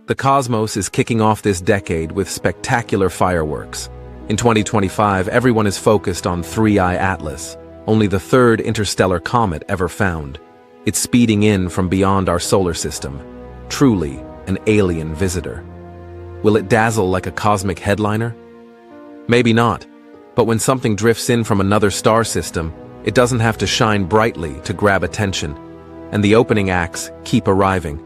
The cosmos is kicking off this decade with spectacular fireworks. In 2025, everyone is focused on 3I Atlas, only the third interstellar comet ever found. It's speeding in from beyond our solar system, truly an alien visitor. Will it dazzle like a cosmic headliner? Maybe not, but when something drifts in from another star system, it doesn't have to shine brightly to grab attention, and the opening acts keep arriving.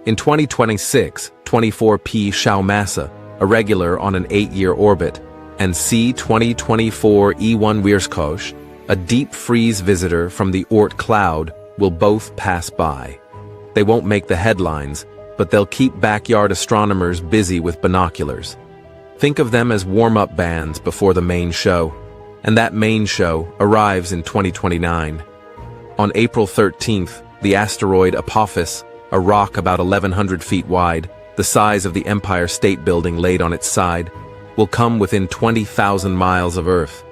In 2026, 24P Massa, a regular on an 8-year orbit, and C-2024 E1 Weirskosh, a deep freeze visitor from the Oort cloud, will both pass by. They won't make the headlines, but they'll keep backyard astronomers busy with binoculars. Think of them as warm-up bands before the main show, and that main show arrives in 2029. On April 13th, the asteroid Apophis, a rock about 1,100 feet wide, the size of the Empire State Building laid on its side, will come within 20,000 miles of Earth.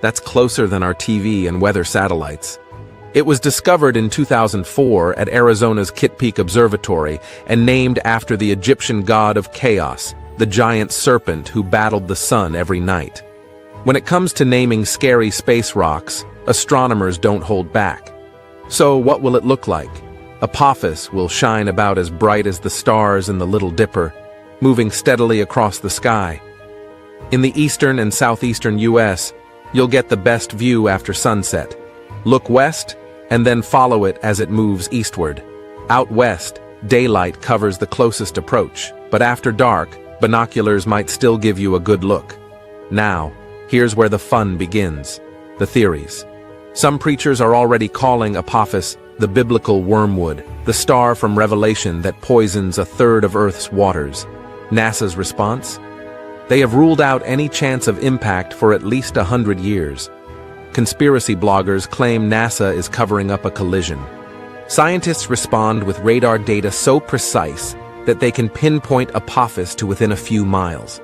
That's closer than our TV and weather satellites. It was discovered in 2004 at Arizona's Kitt Peak Observatory and named after the Egyptian god of chaos, the giant serpent who battled the sun every night. When it comes to naming scary space rocks, astronomers don't hold back. So what will it look like? Apophis will shine about as bright as the stars in the Little Dipper, moving steadily across the sky. In the eastern and southeastern U.S., you'll get the best view after sunset. Look west, and then follow it as it moves eastward. Out west, daylight covers the closest approach, but after dark, binoculars might still give you a good look. Now, here's where the fun begins. The theories. Some preachers are already calling Apophis the biblical wormwood, the star from Revelation that poisons a third of Earth's waters. NASA's response? They have ruled out any chance of impact for at least 100 years. Conspiracy bloggers claim NASA is covering up a collision. Scientists respond with radar data so precise that they can pinpoint Apophis to within a few miles.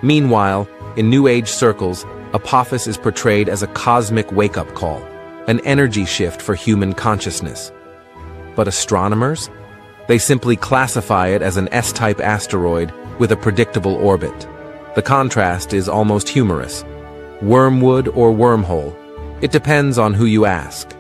Meanwhile, in New Age circles, Apophis is portrayed as a cosmic wake-up call, an energy shift for human consciousness. But astronomers? They simply classify it as an S-type asteroid with a predictable orbit. The contrast is almost humorous. Wormwood or wormhole? It depends on who you ask.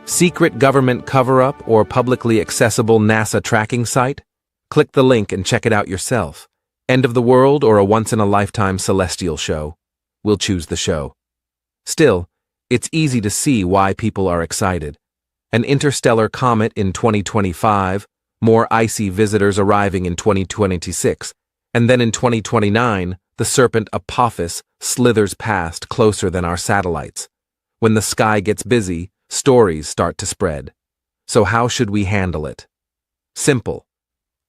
Secret government cover-up or publicly accessible NASA tracking site? Click the link and check it out yourself. End of the world or a once-in-a-lifetime celestial show? We'll choose the show. Still, it's easy to see why people are excited. An interstellar comet in 2025, more icy visitors arriving in 2026, and then in 2029, the serpent Apophis slithers past closer than our satellites. When the sky gets busy, stories start to spread. So how should we handle it? Simple.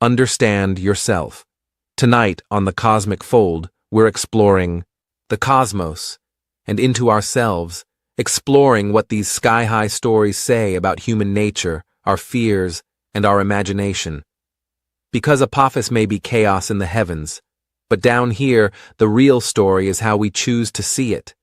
Understand yourself. Tonight on The Cosmic Fold, we're exploring the cosmos and into ourselves, exploring what these sky-high stories say about human nature, our fears, and our imagination. Because Apophis may be chaos in the heavens, but down here, the real story is how we choose to see it.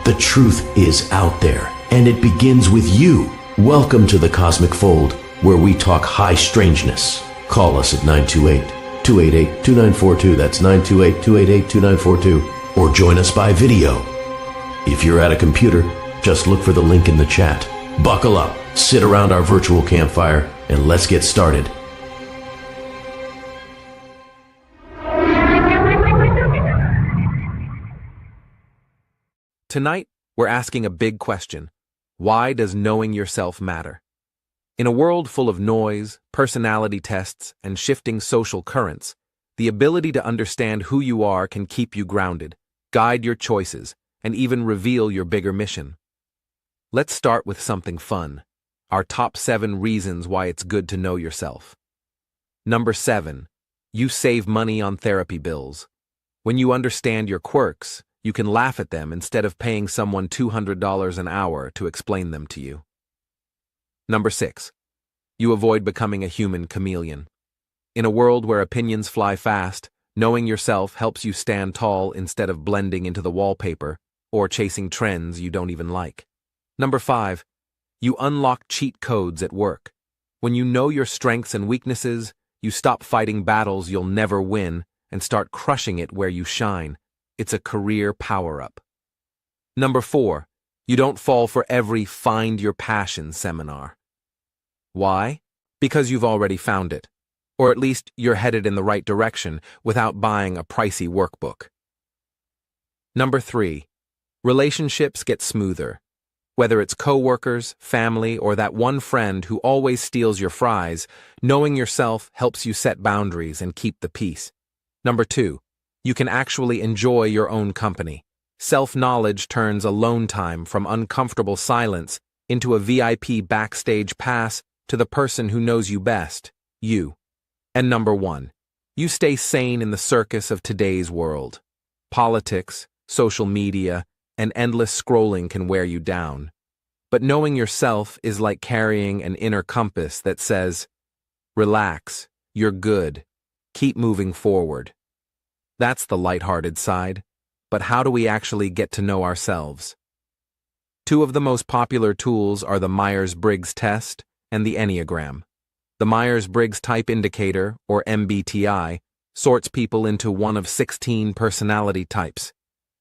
The truth is out there, and it begins with you. Welcome to the Cosmic Fold, where we talk high strangeness. Call us at 928-288-2942. That's 928-288-2942. Or join us by video. If you're at a computer, just look for the link in the chat. Buckle up, sit around our virtual campfire, and let's get started. Tonight, we're asking a big question. Why does knowing yourself matter? In a world full of noise, personality tests, and shifting social currents, the ability to understand who you are can keep you grounded, guide your choices, and even reveal your bigger mission. Let's start with something fun. Our top 7 reasons why it's good to know yourself. Number 7. You save money on therapy bills. When you understand your quirks, You can laugh at them instead of paying someone $200 an hour to explain them to you. Number 6. You avoid becoming a human chameleon. In a world where opinions fly fast, knowing yourself helps you stand tall instead of blending into the wallpaper or chasing trends you don't even like. Number 5. You unlock cheat codes at work. When you know your strengths and weaknesses, you stop fighting battles you'll never win and start crushing it where you shine. It's a career power-up. Number 4. You don't fall for every Find Your Passion seminar. Why? Because you've already found it. Or at least you're headed in the right direction without buying a pricey workbook. Number 3. Relationships get smoother. Whether it's coworkers, family, or that one friend who always steals your fries, knowing yourself helps you set boundaries and keep the peace. Number 2. You can actually enjoy your own company. Self-knowledge turns alone time from uncomfortable silence into a VIP backstage pass to the person who knows you best, you. And number 1. You stay sane in the circus of today's world. Politics, social media, and endless scrolling can wear you down. But knowing yourself is like carrying an inner compass that says, relax, you're good, keep moving forward. That's the lighthearted side. But how do we actually get to know ourselves? 2 of the most popular tools are the Myers-Briggs test and the Enneagram. The Myers-Briggs Type Indicator, or MBTI, sorts people into one of 16 personality types.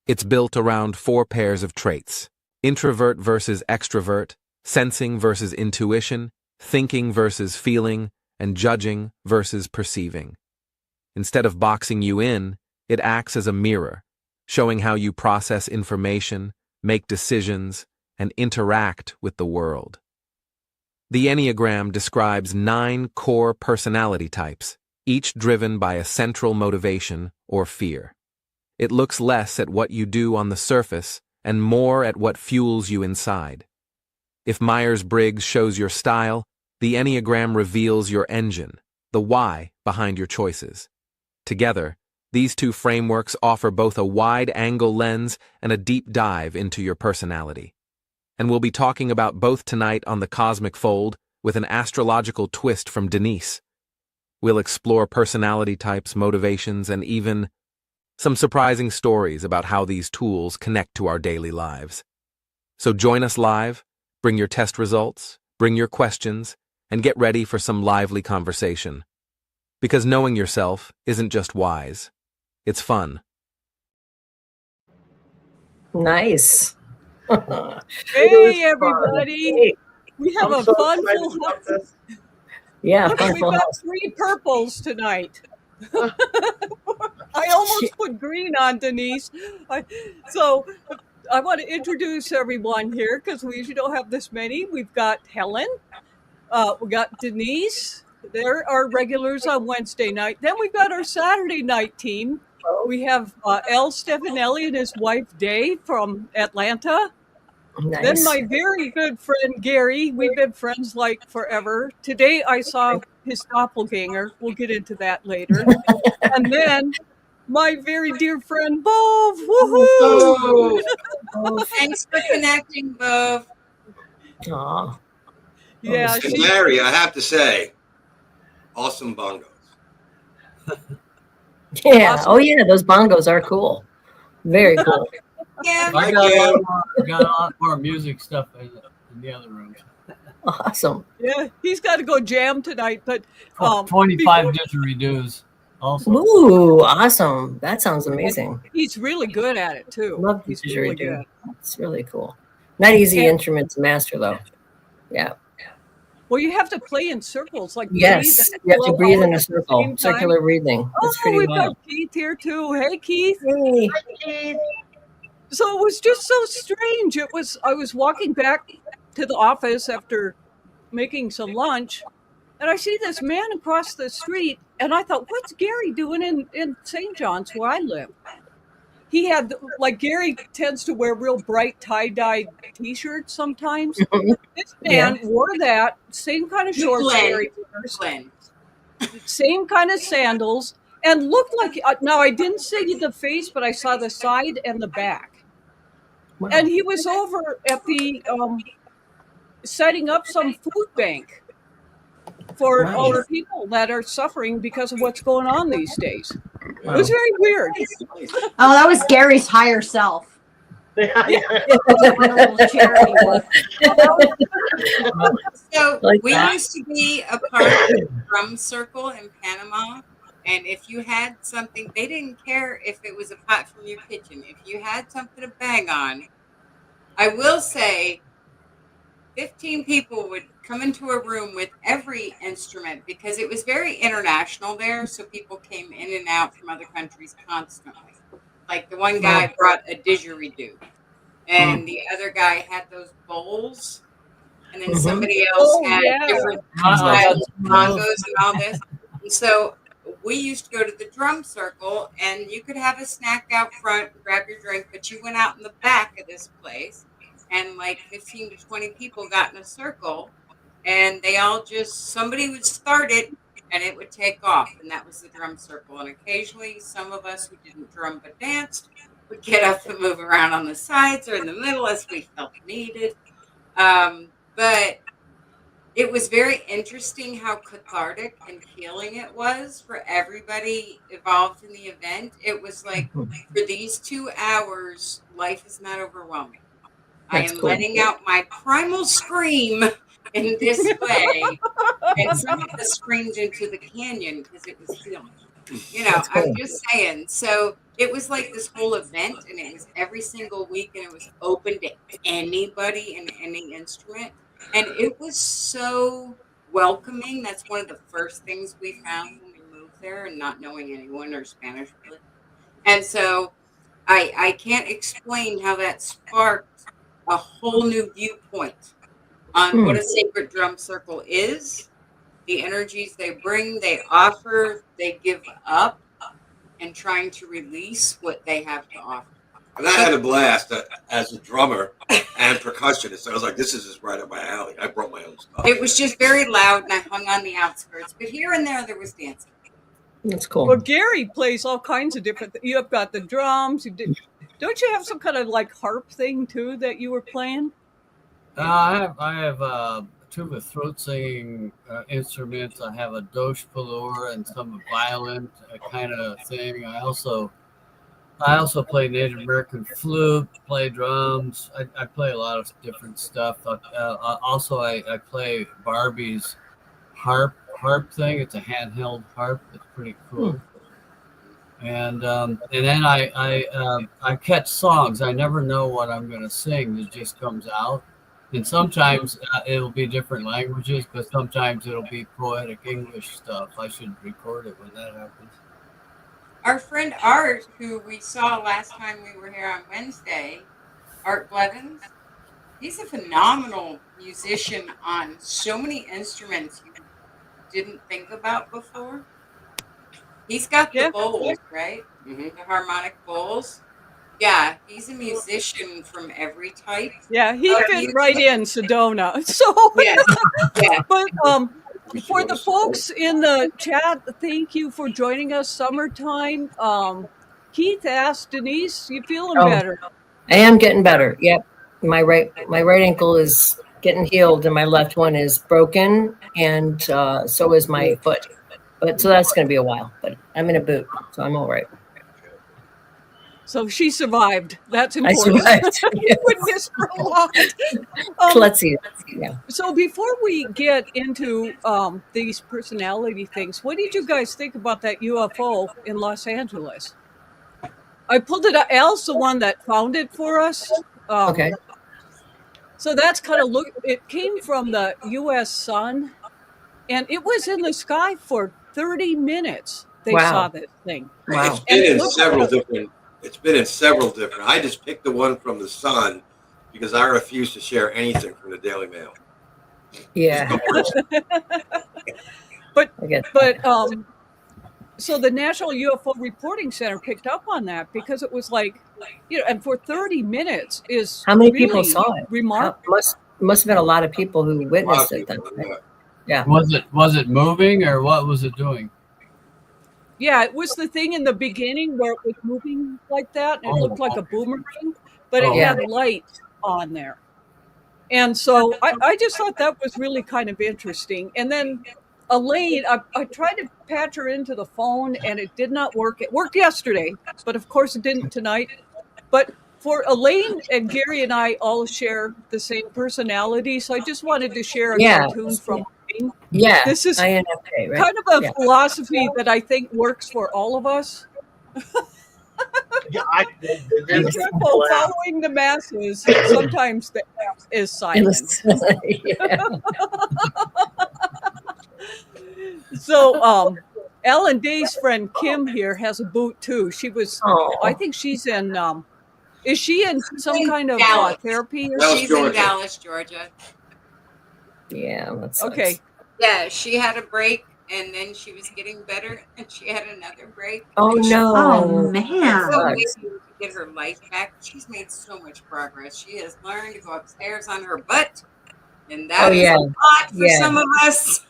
It's built around 4 pairs of traits: introvert versus extrovert, sensing versus intuition, thinking versus feeling, and judging versus perceiving. Instead of boxing you in, it acts as a mirror, showing how you process information, make decisions, and interact with the world. The Enneagram describes 9 core personality types, each driven by a central motivation or fear. It looks less at what you do on the surface and more at what fuels you inside. If Myers-Briggs shows your style, the Enneagram reveals your engine, the why behind your choices. Together, these 2 frameworks offer both a wide-angle lens and a deep dive into your personality. And we'll be talking about both tonight on The Cosmic Fold with an astrological twist from Denise. We'll explore personality types, motivations, and even some surprising stories about how these tools connect to our daily lives. So join us live, bring your test results, bring your questions, and get ready for some lively conversation. Because knowing yourself isn't just wise, it's fun. Nice. Hey, everybody. Hey, We have a fun full house. yeah, Look, fun we've full got house. 3 purples tonight. I almost put green on, Denise. So I want to introduce everyone here because we usually don't have this many. We've got Helen. We got Denise. They're our regulars on Wednesday night. Then we've got our Saturday night team. We have L. Stefanelli and his wife Dave from Atlanta. Nice. Then my very good friend Gary. We've been friends like forever. Today I saw his doppelganger. We'll get into that later. And then my very dear friend Bove. Woohoo! Thanks for connecting, Bove. Aw. Yeah, And Larry, I have to say, awesome bongos. Yeah. Awesome. Oh, yeah. Those bongos are cool. Very cool. Yeah, Thank got you. a lot more music stuff in the other rooms. Awesome. Yeah, he's got to go jam tonight. But 25 didgeridoos also. Ooh, awesome. That sounds amazing. he's really good at it too. Love He's the really didgeridoo. good. It's really cool. Not easy And- instrument to master, though. Yeah. Well, you have to play in circles, like Yes. breathe You have to and breathe blow in a at the circle. same time. Circular breathing. It's Oh, pretty we've wild. got Keith here too. Hey, Keith. Hey. So it was just so strange. I was walking back to the office after making some lunch, and I see this man across the street, and I thought, what's Gary doing in St. John's where I live? He had, like, Gary tends to wear real bright tie-dyed t-shirts sometimes. This man wore that, same kind of shorts Gary wears, Glenn. same kind of sandals, and looked like, now I didn't see the face, but I saw the side and the back. Wow. And he was over at the setting up some food bank for Wow. all the people that are suffering because of what's going on these days. Wow. It was very weird. Oh, that was Gary's higher self. Charity work. So Like we that. used to be a part of the drum circle in Panama. And if you had something, they didn't care if it was a pot from your kitchen. If you had something to bang on, I will say 15 people would come into a room with every instrument because it was very international there. So people came in and out from other countries constantly. Like the one guy brought a didgeridoo, and the other guy had those bowls, and then somebody else had different styles of bongos and all this. And so we used to go to the drum circle, and you could have a snack out front, grab your drink, but you went out in the back of this place, and like 15 to 20 people got in a circle, and they all just, somebody would start it, and it would take off, and that was the drum circle. And occasionally, some of us who didn't drum but danced would get up and move around on the sides or in the middle as we felt needed. But it was very interesting how cathartic and healing it was for everybody involved in the event. It was like, for these 2 hours, life is not overwhelming. That's I am cool. letting out my primal scream in this way. And some of us screamed into the canyon because it was healing. You know, That's cool. I'm just saying. So it was like this whole event, and it was every single week, and it was open to anybody and any instrument. And it was so welcoming. That's one of the first things we found when we moved there, and not knowing anyone or Spanish really. And so I can't explain how that sparked a whole new viewpoint on what a sacred drum circle is, the energies they bring, they offer, they give up, and trying to release what they have to offer. And I had a blast as a drummer and percussionist. I was like, this is just right up my alley. I brought my own stuff. It was just very loud, and I hung on the outskirts. But here and there was dancing. That's cool. Well, Gary plays all kinds of different. You have got the drums. Don't you have some kind of like harp thing too that you were playing? I have two of throat singing instruments. I have a doche palur and some violin kind of thing. I also play Native American flute, play drums. I play a lot of different stuff. Also, I play Barbie's harp thing. It's a handheld harp. It's pretty cool. And then I catch songs. I never know what I'm going to sing. It just comes out. And sometimes it'll be different languages, but sometimes it'll be poetic English stuff. I should record it when that happens. Our friend Art, who we saw last time we were here on Wednesday, Art Blevins, he's a phenomenal musician on so many instruments you didn't think about before. He's got the bowls, right? The harmonic bowls. Yeah, he's a musician from every type. Yeah, he fit right in Sedona. So, yeah. But for the folks in the chat, thank you for joining us. Summertime. Keith asked Denise, "You feeling better?" I am getting better. Yep, my right ankle is getting healed, and my left one is broken, and so is my foot. But so that's going to be a while. But I'm in a boot, so I'm all right. So she survived. That's important. I survived. Yes. Witness prolonged. Let's see. Yeah. So before we get into these personality things, what did you guys think about that UFO in Los Angeles? I pulled it up. Al's the one that found it for us. Okay. So that's kind of it came from the U.S. sun, and it was in the sky for 30 minutes. They saw this thing. Wow. It's been in several different. I just picked the one from the sun because I refuse to share anything from the Daily Mail. Yeah. But so the National UFO Reporting Center picked up on that because it was like, and for 30 minutes is how many really people saw it? Remarkable. Must have been a lot of people who witnessed it then. Right? Yeah. Was it moving or what was it doing? Yeah, it was the thing in the beginning where it was moving like that, and it looked like a boomerang, but it Yeah. had light on there. And so I just thought that was really kind of interesting. And then Elaine, I tried to patch her into the phone and it did not work. It worked yesterday, but of course it didn't tonight. But for Elaine and Gary and I all share the same personality. So I just wanted to share a Yeah. cartoon from Elaine. Yeah. This is INFJ, right? kind of a Yeah. philosophy that I think works for all of us. Yeah, Be there's careful following the masses. Sometimes the F is silent. Yeah. So, Alan Day's friend Kim here has a boot too. She was, Oh. I think she's in, is she in some kind of Dallas. therapy? Or Dallas, She's in Georgia. Dallas, Georgia. Yeah, that sucks. Okay. Yeah, she had a break and then she was getting better and she had another break. Oh and she- no. Oh So man. maybe to get her life back. She's made so much progress. She has learned to go upstairs on her butt, and that is yeah. a lot for Yeah. some of us.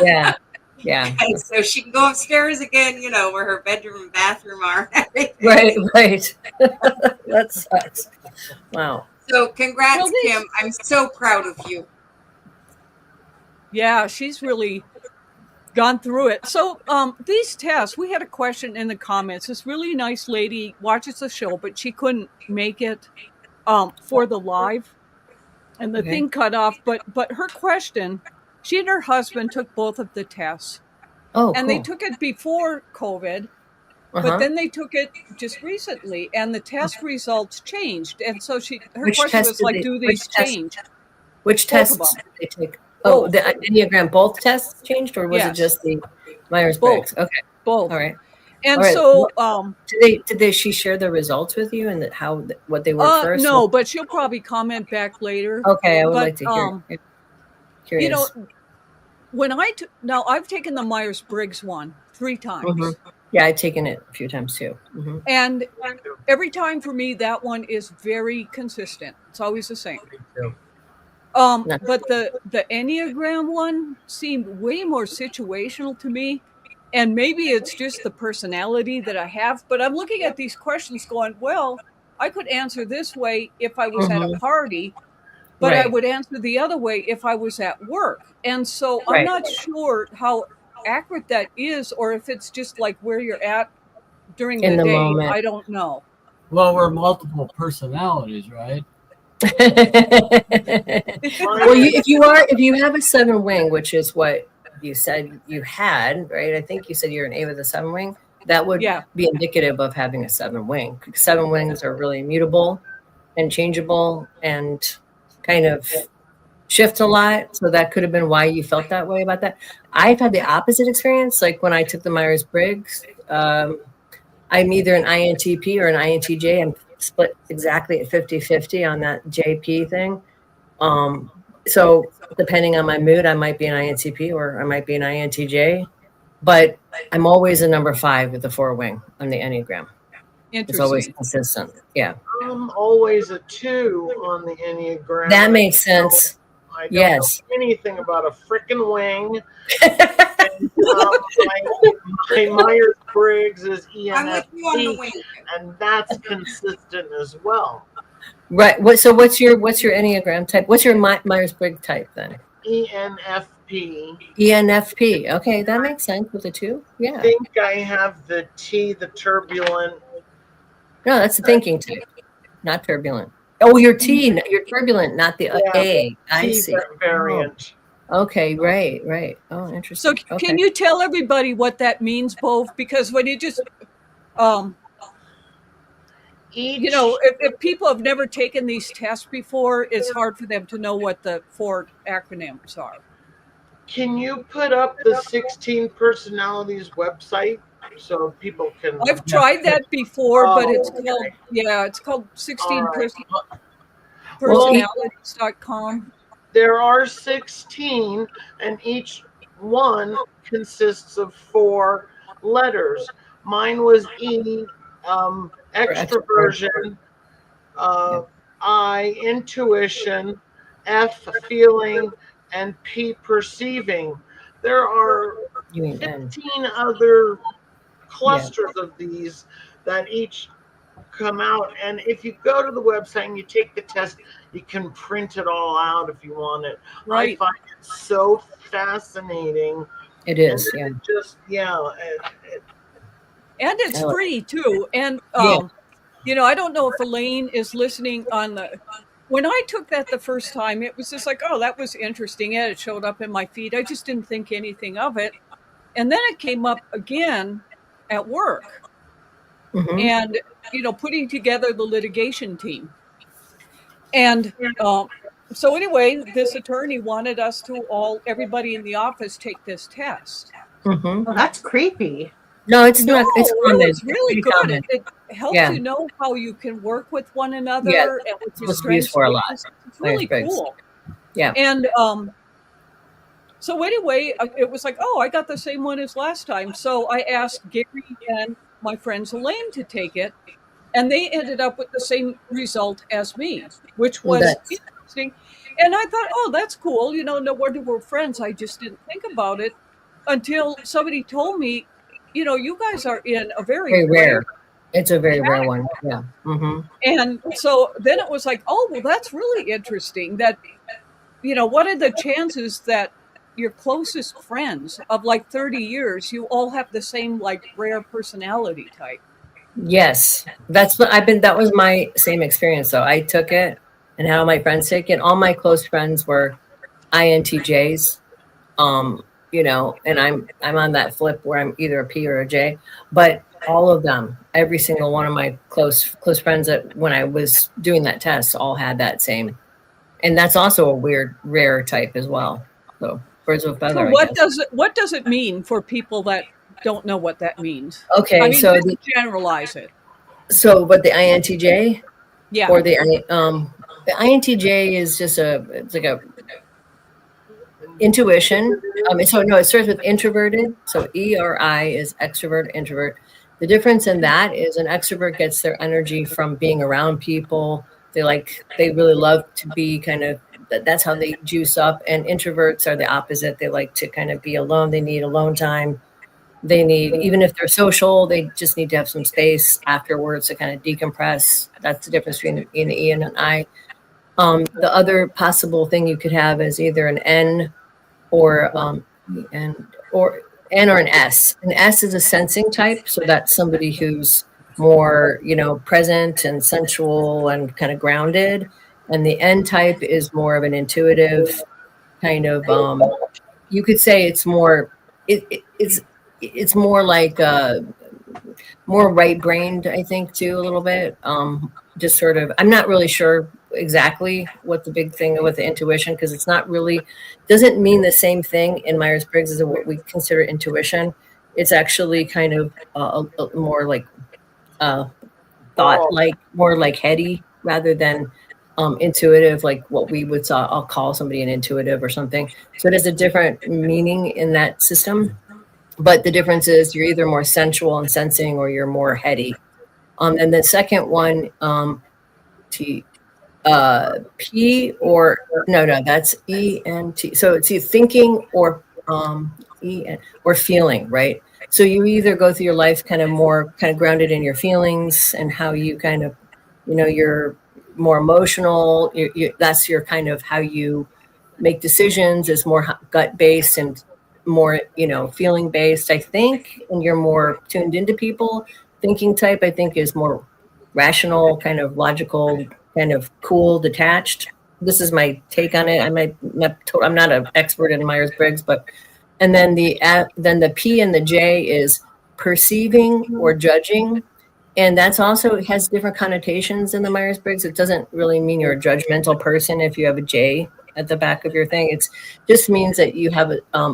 Yeah. Yeah. And so she can go upstairs again, where her bedroom and bathroom are. and everything. Right, right. That sucks. Wow. So congrats, Well, these- Kim. I'm so proud of you. Yeah, she's really gone through it. So, these tests, we had a question in the comments. This really nice lady watches the show, but she couldn't make it for the live, and the Okay. thing cut off. But her question, she and her husband took both of the tests, Oh, and cool. they took it before COVID, Uh-huh. but then they took it just recently, and the test results changed. And so her Which question test was did like, they- do which these test- change? Which Both of tests them. did they take? Oh, Both. the Enneagram, both tests changed, or was it Yes. just the Myers-Briggs? Okay, Both. all right. And All right. so, Did she share the results with you and what they were first? no, but she'll probably comment back later. Okay, I would but, like to hear. Yeah. Curious. When now I've taken the Myers-Briggs one 3 times. Mhm. Yeah, I've taken it a few times too. Mhm. And every time for me, that one is very consistent. It's always the same. But the Enneagram one seemed way more situational to me. And maybe it's just the personality that I have. But I'm looking at these questions going, well, I could answer this way if I was at a party, but I Right. would answer the other way if I was at work. And so I'm Right. not sure how accurate that is, or if it's just like where you're at during In the the day. moment. I don't know. Well, we're multiple personalities, right? Well, if you have a 7 wing, which is what you said you had, right? I think you said you're an A with a 7 wing. That would Yeah. be indicative of having a 7 wing. 7 wings are really mutable and changeable and kind of shift a lot. So that could have been why you felt that way about that. I've had the opposite experience. Like when I took the Myers-Briggs, I'm either an INTP or an INTJ. I'm split exactly at 50-50 on that JP thing. So depending on my mood, I might be an INTP or I might be an INTJ, but I'm always a number 5 with the 4 wing on the Enneagram. It's always Interesting. consistent. Yeah. I'm always a 2 on the Enneagram. That makes sense. I don't Yes. know anything about a frickin' wing. And, my Myers-Briggs is I'm with you on the ENFP, wing. and that's consistent as well. Right. So what's your Enneagram type? What's your Myers-Briggs type then? ENFP. ENFP. Okay, that makes sense with the 2. I Yeah. think I have the T, the turbulent. No, that's the thinking type, not turbulent. Oh, you're T. You're turbulent, not the Yeah, A. I T see. variant. Okay. Right. Oh, So interesting. Okay. can you tell everybody what that means, both? Because when you just, Each, if people have never taken these tests before, it's hard for them to know what the 4 acronyms are. can you put up the 16 personalities website so people can? I've tried that before, but Oh, it's okay. called, it's called 16 All right. personalities.com. There are 16, and each one consists of 4 letters. Mine was E, extroversion, I, intuition, F, feeling, and P, perceiving. There are You mean N. 15 other clusters of these that each come out. And if you go to the website and you take the test, you can print it all out if you want it. Right. I find it so fascinating. It is, And yeah. it just, And it's free too. And you know, I don't know if Elaine is listening on the. When I took that the first time, it was just like, oh, that was interesting. Yeah, it showed up in my feed. I just didn't think anything of it. And then it came up again at work. And, you know, putting together the litigation team. And so anyway, this attorney wanted us to everybody in the office take this test. Oh, that's creepy. No, it's not. It's common. It's really good. Common. It helps you know how you can work with one another. Yeah, and with your it's used for a lot. It's really cool. Yeah. And so anyway, it was like, oh, I got the same one as last time. So I asked Gary and my friend Elaine to take it, and they ended up with the same result as me, which was interesting. And I thought, oh, that's cool. You know, no wonder we're friends. I just didn't think about it until somebody told me, you know, you guys are in a very rare. It's a very rare one. Yeah. And so then it was like, oh, well, that's really interesting that, you know, what are the chances that your closest friends of like 30 years, you all have the same like rare personality type? Yes. That was my same experience. So I took it and had all my friends take it. All my close friends were INTJs. You know, and I'm on that flip where I'm either a P or a J, but all of them, every single one of my close friends that when I was doing that test all had that same, and that's also a weird, rare type as well. So birds of a feather. So what does it mean for people that don't know what that means? Okay, I mean, so generalize it. So, but the INTJ, or the INTJ is just it's like a intuition. So no, it starts with introverted. So ERI is extrovert, introvert. The difference in that is an extrovert gets their energy from being around people. They really love to be that's how they juice up. And introverts are the opposite. They like to kind of be alone. They need alone time. They need, even if they're social, they just need to have some space afterwards to kind of decompress. That's the difference between an E and an I. The other possible thing you could have is either an N or N or an S. An S is a sensing type, so that's somebody who's more, you know, present and sensual and kind of grounded. And the N type is more of an intuitive kind of. You could say it's more. It's more like more right-brained, I think, too, a little bit. Just sort of. I'm not really sure exactly what the big thing with the intuition, because it's not really doesn't mean the same thing in Myers-Briggs as what we consider intuition. It's actually kind of more like thought, like more like heady rather than intuitive, like what we would I'll call somebody an intuitive or something. So it has a different meaning in that system, but the difference is you're either more sensual and sensing or you're more heady. And the second one, P or no, that's ENT. So it's either thinking or or feeling, right? So you either go through your life kind of grounded in your feelings and how you kind of, you know, you're more emotional. That's your kind of how you make decisions is more gut based and more, you know, feeling based, I think. And you're more tuned into people. Thinking type, I think, is more rational, kind of logical, kind of cool, detached. This is my take on it. I'm not an expert in Myers-Briggs, but and then the P and the J is perceiving or judging, and that's also has different connotations in the Myers-Briggs. It doesn't really mean you're a judgmental person if you have a J at the back of your thing. It just means that you have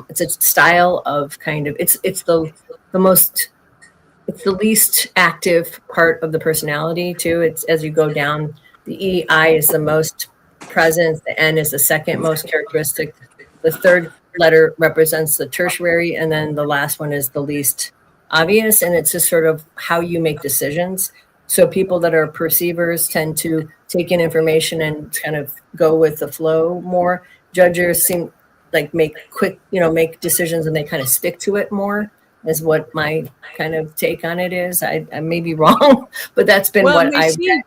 it's a style of kind of it's the least active part of the personality too. It's as you go down. The EI is the most present. The N is the second most characteristic. The third letter represents the tertiary, and then the last one is the least obvious. And it's just sort of how you make decisions. So people that are perceivers tend to take in information and kind of go with the flow more. Judges seem like make quick, you know, make decisions and they kind of stick to it more. is what my kind of take on it is. I may be wrong, but that's been what I've read.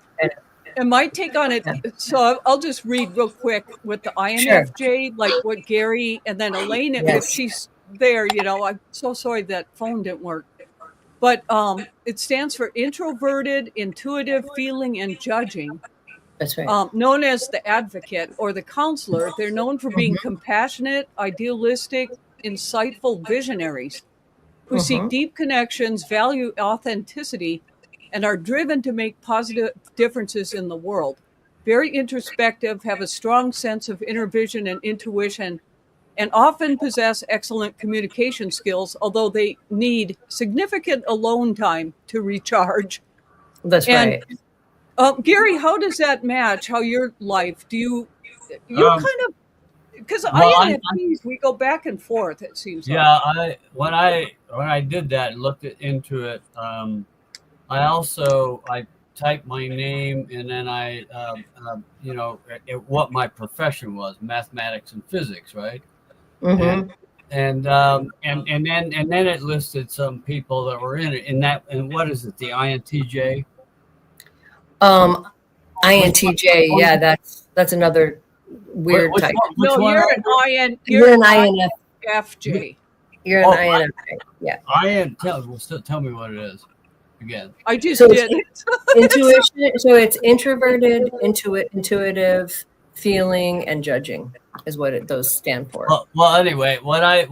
And my take on it, so I'll just read real quick with the INFJ, like what Gary and then Elaine, if she's there, I'm so sorry that phone didn't work. But it stands for introverted, intuitive, feeling, and judging. That's right. Known as the advocate or the counselor, they're known for being compassionate, idealistic, insightful visionaries who seek deep connections, value authenticity, and are driven to make positive differences in the world. Very introspective, have a strong sense of inner vision and intuition, and often possess excellent communication skills, although they need significant alone time to recharge. That's right. Gary, how does that match? How your life? Do you kind of, because INFPs, we go back and forth, it seems like. When I did that and looked into it, I typed my name, and then I what my profession was, mathematics and physics, right? And then it listed some people that were in it. And what is it? The INTJ. INTJ, yeah, that's another weird type. No, you're an INFJ. You're an INFJ, yeah. Tell me what it is again. I just did. Intuition. So it's introverted, intuitive, feeling, and judging is what those stand for. Well, anyway, when I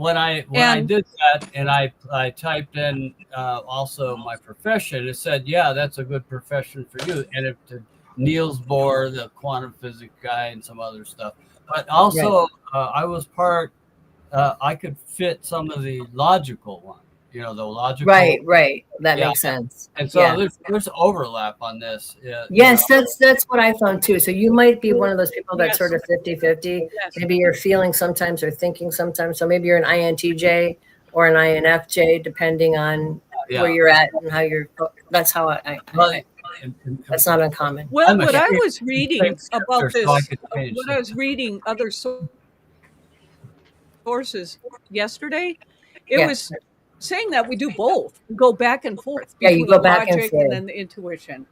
did that and I typed in also my profession, it said, yeah, that's a good profession for you. And Niels Bohr, the quantum physics guy, and some other stuff. But also, I was part. I could fit some of the logical ones. The logical. Right. That makes sense. And so there's overlap on this. Yes, that's what I found too. So you might be one of those people that's sort of 50-50. Maybe you're feeling sometimes or thinking sometimes. So maybe you're an INTJ or an INFJ, depending on where you're at and how you're. That's how I that's not uncommon. Well, what I was reading about this, when I was reading other sources yesterday, it was saying that we do both. We go back and forth. You go back and forth. And then the intuition.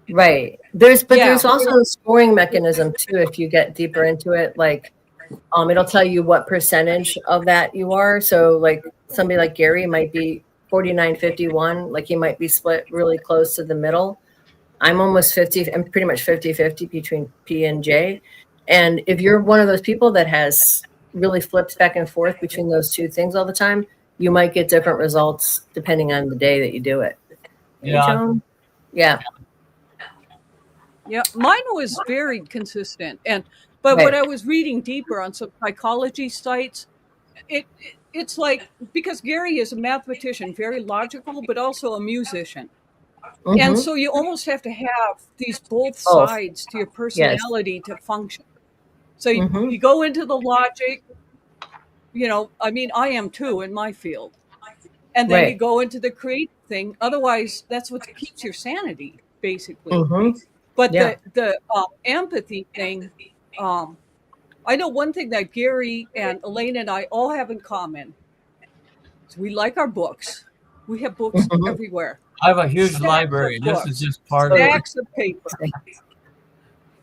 Right. There's also a scoring mechanism too. If you get deeper into it, like it'll tell you what percentage of that you are. So like somebody like Gary might be 49-51. Like he might be split really close to the middle. I'm almost 50. I'm pretty much 50-50 between P and J. And if you're one of those people that has really flipped back and forth between those two things all the time, you might get different results depending on the day that you do it. Yeah. Yeah. Yeah. Mine was very consistent. But when I was reading deeper on some psychology sites, it's like, because Gary is a mathematician, very logical, but also a musician. And so you almost have to have these both sides to your personality to function. So you go into the logic, I am too in my field. And then you go into the creative thing. Otherwise, that's what keeps your sanity, basically. But the empathy thing, I know one thing that Gary and Elaine and I all have in common is we like our books. We have books everywhere. I have a huge library. This is just part of it. Stacks of paper.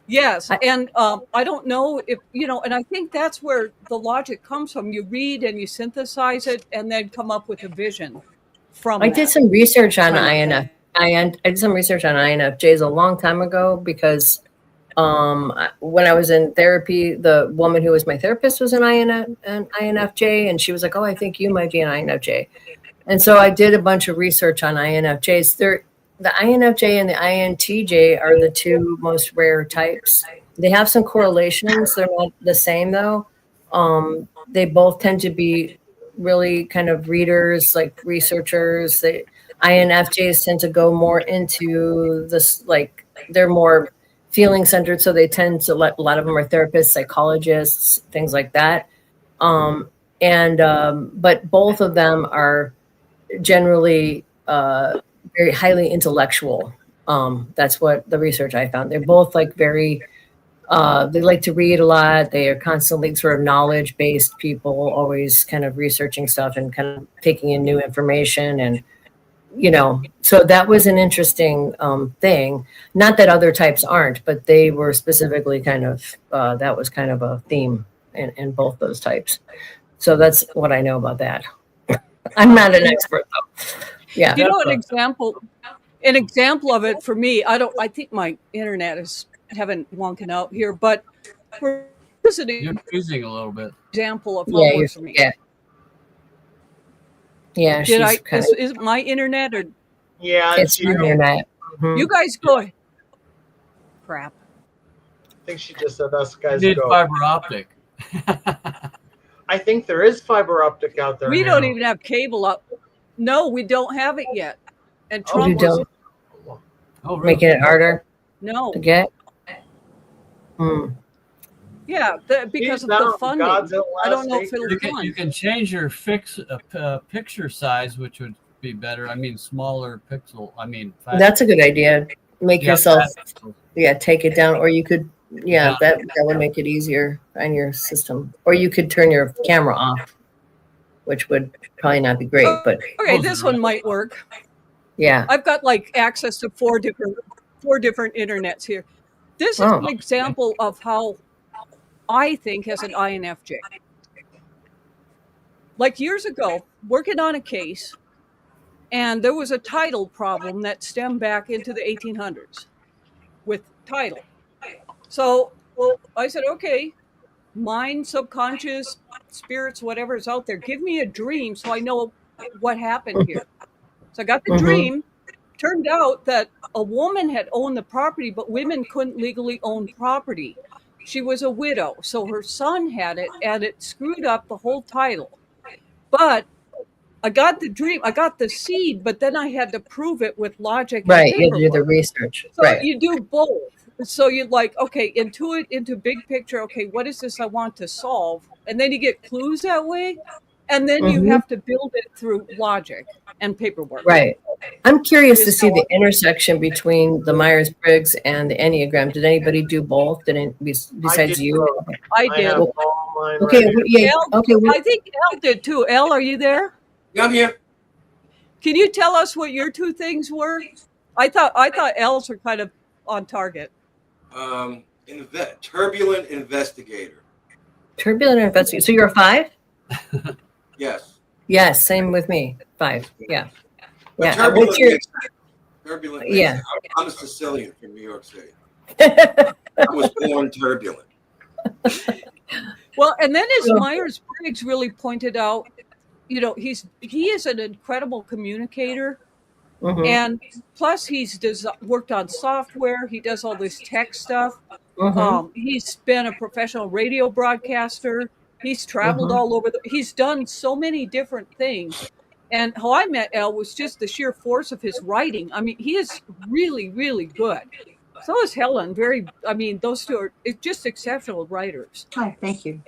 Yes, and I don't know if, and I think that's where the logic comes from. You read and you synthesize it and then come up with a vision from it. I did some research on INF. I did some research on INFJs a long time ago because when I was in therapy, the woman who was my therapist was an INFJ, and she was like, oh, I think you might be an INFJ. And so I did a bunch of research on INFJs. The INFJ and the INTJ are the two most rare types. They have some correlations. They're not the same, though. They both tend to be really kind of readers, like researchers. INFJs tend to go more into this, like they're more feeling centered. So they tend to, a lot of them are therapists, psychologists, things like that. But both of them are generally very highly intellectual. That's what the research I found. They're both like very They like to read a lot. They are constantly sort of knowledge-based people, always kind of researching stuff and kind of taking in new information. And, so that was an interesting thing. Not that other types aren't, but they were specifically kind of, that was kind of a theme in both those types. So that's what I know about that. I'm not an expert, though. Yeah. An example of it for me, I think my internet is having wonking out here, but you're freezing a little bit. Example of how it works for me. Yeah. Is it my internet or? Yeah, it's your internet. Mm-hmm. You guys go. Crap. I think she just said us guys you need go. fiber optic. I think there is fiber optic out there. We don't even have cable up. No, we don't have it yet. And Trump you don't. Really? Making it harder. No. To get. Yeah, because of the funding. I don't know if it'll fund. You can change your picture size, which would be better. I mean, smaller pixel. That's a good idea. Make yourself, take it down, or you could, that would make it easier on your system. Or you could turn your camera off, which would probably not be great. But okay, this one might work. Yeah, I've got access to four different internets here. This is an example of how I think as an INFJ. Like years ago, working on a case, and there was a title problem that stemmed back into the 1800s with title. So I said, okay, mind, subconscious, spirits, whatever is out there, give me a dream so I know what happened here. So I got the dream. Turned out that a woman had owned the property, but women couldn't legally own property. She was a widow, so her son had it, and it screwed up the whole title. But I got the dream, I got the seed, but then I had to prove it with logic. Right, you had to do the research. So you do both. So you're like, okay, intuit into big picture. Okay, what is this I want to solve? And then you get clues that way, and then you have to build it through logic and paperwork. Right. I'm curious to see the intersection between the Myers-Briggs and the Enneagram. Did anybody do both? Besides you? I did. Okay. I think Elle did too. Elle, are you there? Yeah, I'm here. Can you tell us what your two things were? I thought Elle's were kind of on target. Turbulent investigator. Turbulent investigator. So you're a 5? Yes. Yes, same with me. 5. Yeah. But yeah. What's your turbulent? Yeah. I'm a Sicilian from New York City. I was born turbulent. Well, and then as Myers-Briggs really pointed out, he is an incredible communicator, and plus he's worked on software. He does all this tech stuff. He's been a professional radio broadcaster. He's traveled all over. He's done so many different things. And how I met Elle was just the sheer force of his writing. I mean, he is really, really good. So is Helen. Those two are just exceptional writers. Oh, thank you.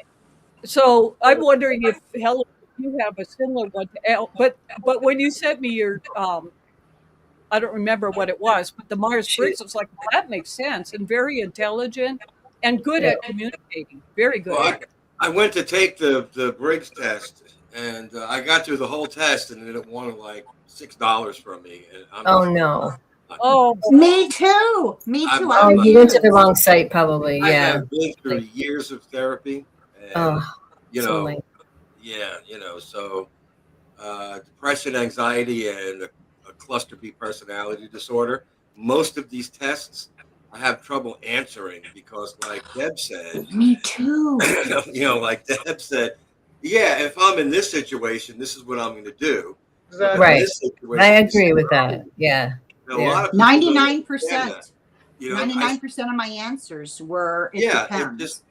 So I'm wondering if Helen, you have a similar one to Elle. But when you sent me your, I don't remember what it was, but the Myers-Briggs, was like, well, that makes sense, and very intelligent and good at communicating. Very good. Well, I went to take the Briggs test, and I got through the whole test, and then it wanted like $6 from me. And no. Me too. You went to the wrong site, probably. I have been through years of therapy. And, so depression, anxiety, and a cluster B personality disorder. Most of these tests I have trouble answering because, like Deb said, me too. Like Deb said, if I'm in this situation, this is what I'm going to do. Right. I agree with that. Yeah. 99%. 99% of my answers were. Depends.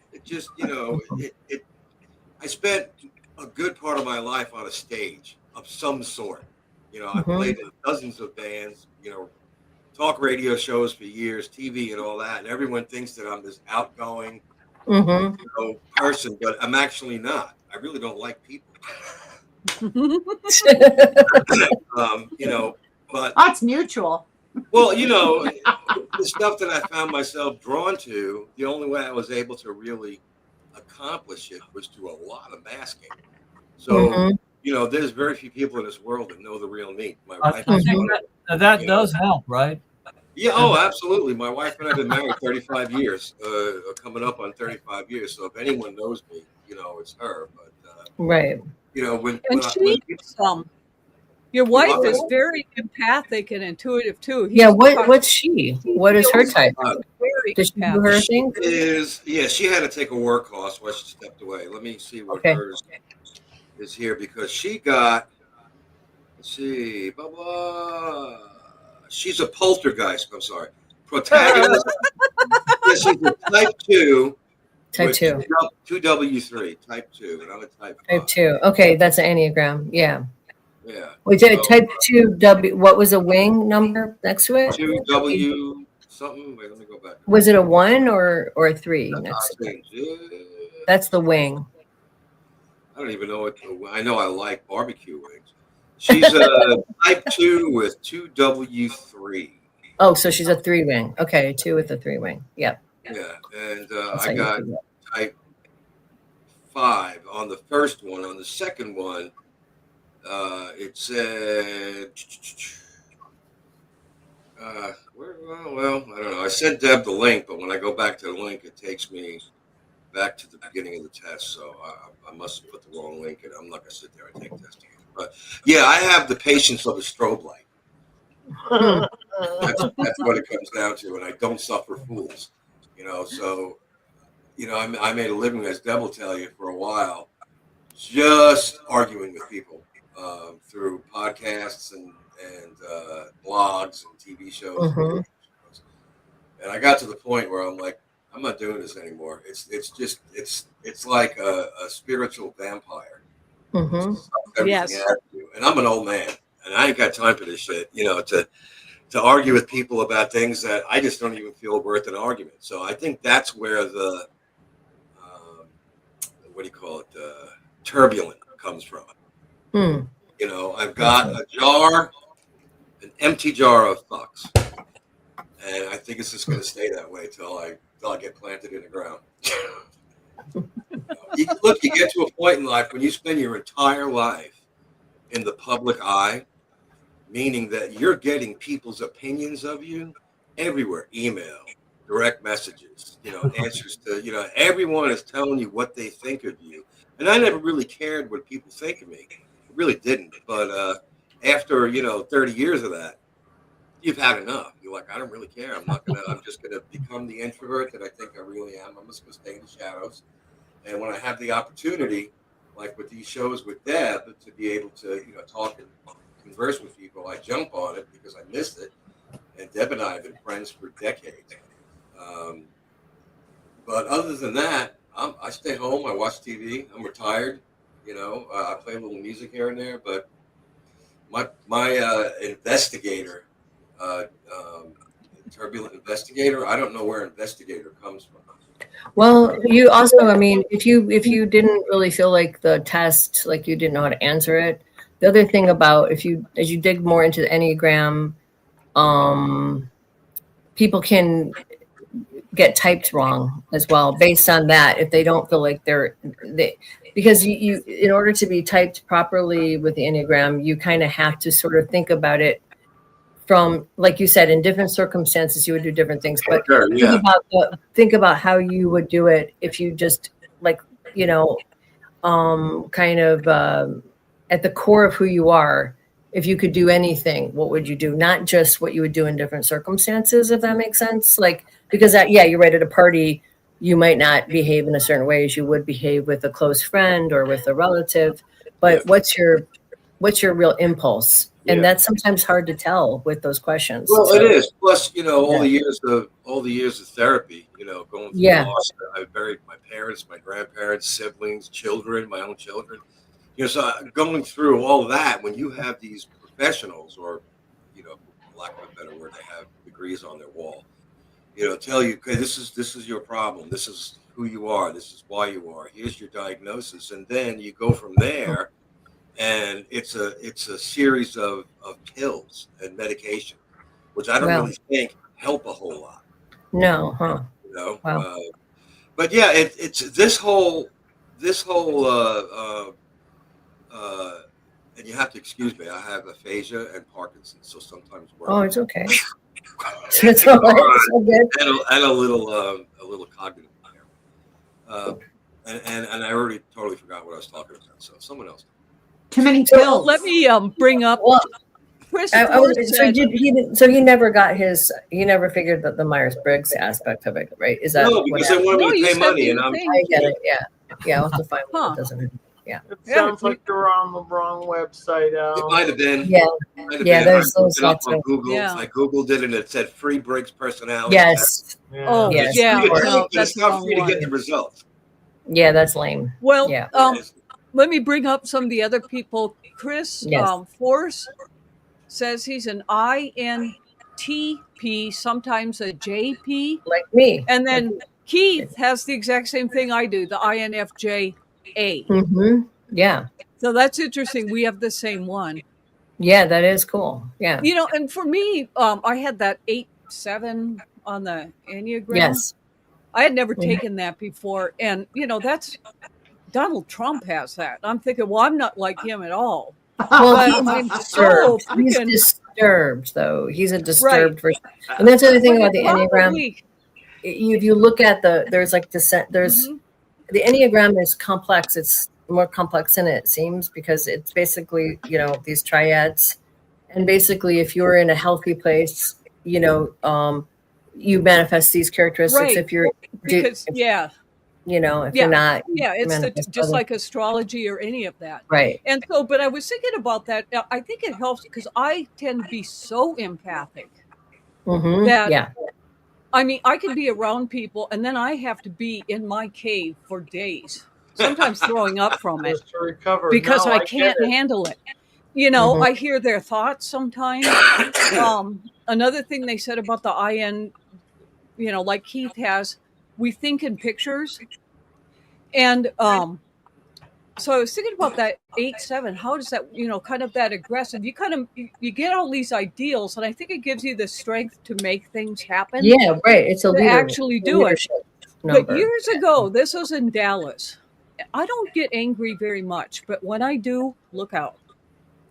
I spent a good part of my life on a stage of some sort. I played in dozens of bands. Talk radio shows for years, TV and all that, and everyone thinks that I'm this outgoing person, but I'm actually not. I really don't like people. But it's mutual. Well, the stuff that I found myself drawn to, the only way I was able to really accomplish it was through a lot of masking. So, there's very few people in this world that know the real me. My wife I is think one of them. that does help, right? Yeah, oh, absolutely. My wife and I have been married 35 years, coming up on 35 years. So if anyone knows me, it's her. But right. When your wife is very empathic and intuitive too. Yeah, what's she? What is her type? Did she do her thing? She had to take a work course while she stepped away. Let me see what hers is here, because she got, let's see, blah blah. She's a poltergeist. I'm sorry, protagonist. She's a type 2. Type 2. 2W3. Type 2, and I'm a type 5. Type 2. Okay, that's an Enneagram. Yeah. Yeah. Wait, type 2W. What was a wing number next to it? 2W something. Wait, let me go back. Was it a 1 or a 3 next to it? That's the wing. I don't even know what. I know I like barbecue wings. She's a type 2 with 2W3. Oh, so she's a 3 wing. Okay, 2 with a 3 wing. Yep. Yeah, and I got type 5 on the first one. On the second one, it said, well, I don't know. I sent Deb the link, but when I go back to the link, it takes me back to the beginning of the test. So I must have put the wrong link in. I'm not going to sit there and take testing. But yeah, I have the patience of a strobe light. That's what it comes down to, and I don't suffer fools. So, I made a living, as Deb will tell you, for a while, just arguing with people through podcasts and blogs and TV shows. And I got to the point where I'm like, I'm not doing this anymore. It's like a spiritual vampire. Yes. And I'm an old man, and I ain't got time for this shit, to argue with people about things that I just don't even feel worth an argument. So I think that's where the, turbulent comes from. I've got a jar, an empty jar of fucks. And I think it's just going to stay that way till I get planted in the ground. You get to a point in life when you spend your entire life in the public eye, meaning that you're getting people's opinions of you everywhere. Email, direct messages, answers to, everyone is telling you what they think of you. And I never really cared what people think of me. I really didn't. But after, 30 years of that, you've had enough. You're like, I don't really care. I'm just going to become the introvert that I think I really am. I'm just going to stay in the shadows. And when I have the opportunity, like with these shows with Deb, to be able to, talk and converse with people, I jump on it because I missed it. And Deb and I have been friends for decades. But other than that, I stay home. I watch TV. I'm retired. I play a little music here and there. But my investigator, turbulent investigator, I don't know where investigator comes from. Well, you also, if you didn't really feel like the test, like you didn't know how to answer it, the other thing about as you dig more into the Enneagram, people can get typed wrong as well based on that if they don't feel like because you in order to be typed properly with the Enneagram, you kind of have to sort of think about it from, like you said, in different circumstances, you would do different things. But think about how you would do it if you just at the core of who you are. If you could do anything, what would you do? Not just what you would do in different circumstances, if that makes sense. Because you're right, at a party, you might not behave in a certain way as you would behave with a close friend or with a relative. But what's your real impulse? And that's sometimes hard to tell with those questions. Well, it is. Plus, all the years of therapy, going through loss. I buried my parents, my grandparents, siblings, children, my own children. So going through all of that, when you have these professionals, or, for lack of a better word, they have degrees on their wall, tell you, okay, this is your problem. This is who you are. This is why you are. Here's your diagnosis. And then you go from there. And it's a series of pills and medication. which I don't really think help a whole lot. No, huh? You know, Wow. but yeah, it's this whole, and you have to excuse me. I have aphasia and Parkinson's, so sometimes we're It's okay. It's all right. It's all good. And a little cognitive impairment. And I already totally forgot what I was talking about. So someone else. Too many pills. Let me bring up. Chris so he never got his. He never figured that the Myers-Briggs aspect of it, right? Is that no? Because they wanted me to pay money, and I get it. Yeah. I'll have to find one that doesn't. Yeah. It sounds like you're on the wrong website, Al. It might have been. Yeah. There's those lots on Google. Yeah. I Googled it, and it said free Briggs personality. Yes. Yeah. Oh, yes. Yeah. It's not free to get the results. Yeah, that's lame. Well, let me bring up some of the other people. Chris Force says he's an INTP, sometimes a JP. Like me. And then Keith has the exact same thing I do, the INFJ. Yeah. So that's interesting. We have the same one. Yeah, that is cool. Yeah. You know, and for me, I had that 8-7 on the Enneagram. Yes. I had never taken that before. And, you know, that's Donald Trump has that. I'm thinking, well, I'm not like him at all. Well, I'm so he's disturbed, though. He's a disturbed person. And that's the other thing about the Enneagram. If you look at there's like descent, the Enneagram is complex. It's more complex than it seems because it's basically, you know, these triads. And basically, if you're in a healthy place, you know, you manifest these characteristics. Right. If you're, you know, if you're not. Yeah, it's just like astrology or any of that. Right. And so, but I was thinking about that. I think it helps because I tend to be so empathic that, I mean, I can be around people and then I have to be in my cave for days, sometimes throwing up from it because I can't handle it. You know, I hear their thoughts sometimes. Another thing they said about the IN, you know, like Keith has, we think in pictures. And so I was thinking about that 8-7. How does that, you know, kind of that aggressive, you get all these ideals, and I think it gives you the strength to make things happen. Yeah, right. It's a leader, actually do it. Number. But years ago, this was in Dallas. I don't get angry very much, but when I do, look out.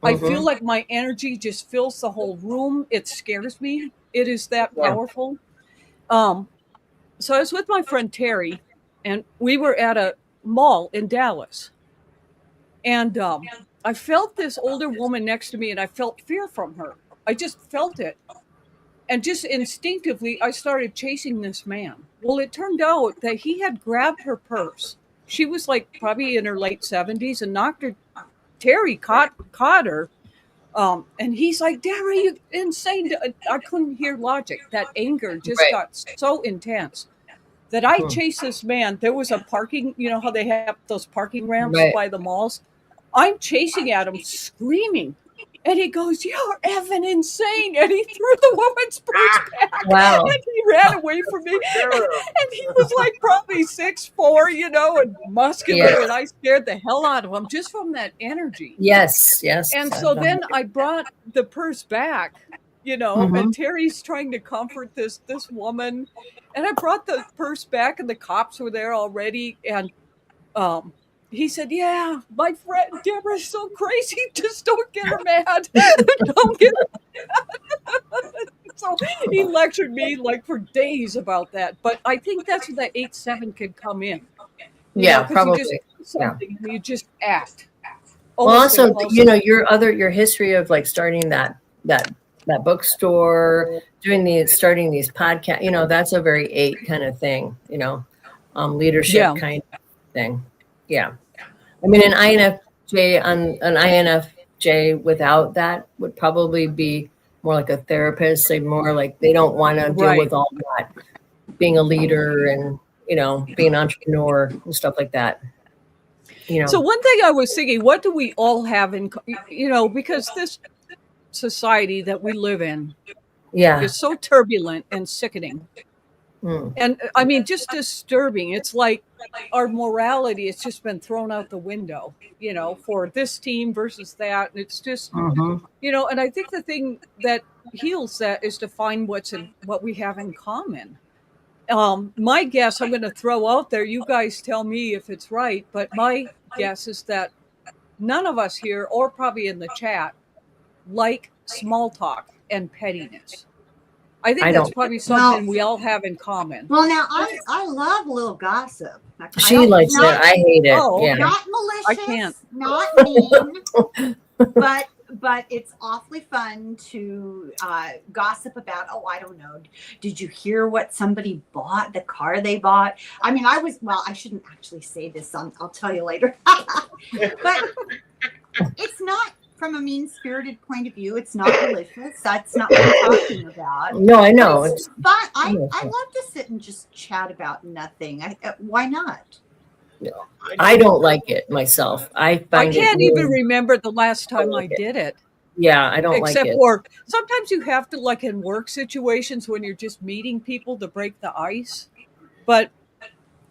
I feel like my energy just fills the whole room. It scares me. It is that powerful. So I was with my friend Terry, and we were at a mall in Dallas. And I felt this older woman next to me, and I felt fear from her. I just felt it. And just instinctively, I started chasing this man. Well, it turned out that he had grabbed her purse. She was like probably in her late 70s and knocked her. Terry caught her. And he's like, Dad, are you insane? I couldn't hear logic. That anger just got so intense that I chased this man. There was a parking, you know how they have those parking ramps by the malls? I'm chasing at him, screaming. And he goes, you're effing insane. And he threw the woman's purse back. Wow. And he ran away from me. And he was like probably 6'4", you know, and muscular. Yeah. And I scared the hell out of him just from that energy. Yes. And so then I brought the purse back, you know, and Terry's trying to comfort this woman. And I brought the purse back and the cops were there already. And he said, yeah, my friend Deborah's so crazy. Just don't get her mad. Don't get her mad. So he lectured me like for days about that. But I think that's where that 8-7 can come in. Yeah, probably. You just do something and you just act. Well, also, you know, your history of like starting that bookstore, starting these podcasts, you know, that's a very 8 kind of thing, you know, leadership kind of thing. Yeah. I mean, an INFJ without that would probably be more like a therapist. They don't want to deal with all that, being a leader and, you know, being an entrepreneur and stuff like that. You know. So one thing I was thinking, what do we all have in, you know, because this society that we live in is so turbulent and sickening. And I mean, just disturbing. It's like our morality has just been thrown out the window, for this team versus that. And it's just, and I think the thing that heals that is to find what we have in common. My guess, I'm going to throw out there, you guys tell me if it's right, but my guess is that none of us here, or probably in the chat, like small talk and pettiness. I think that's probably something we all have in common. Well, now I love a little gossip. She likes it. I hate it. Yeah. Not malicious. I can't. Not mean. but it's awfully fun to gossip about. Oh, I don't know. Did you hear what somebody bought? The car they bought. I mean, I shouldn't actually say this. I'll tell you later. But it's not. From a mean-spirited point of view, it's not malicious. That's not what I'm talking about. No, I know. But I love to sit and just chat about nothing. Why not? I don't like it myself. I can't even remember the last time I did it. Yeah, I don't like it. Except for sometimes you have to, like in work situations when you're just meeting people to break the ice. But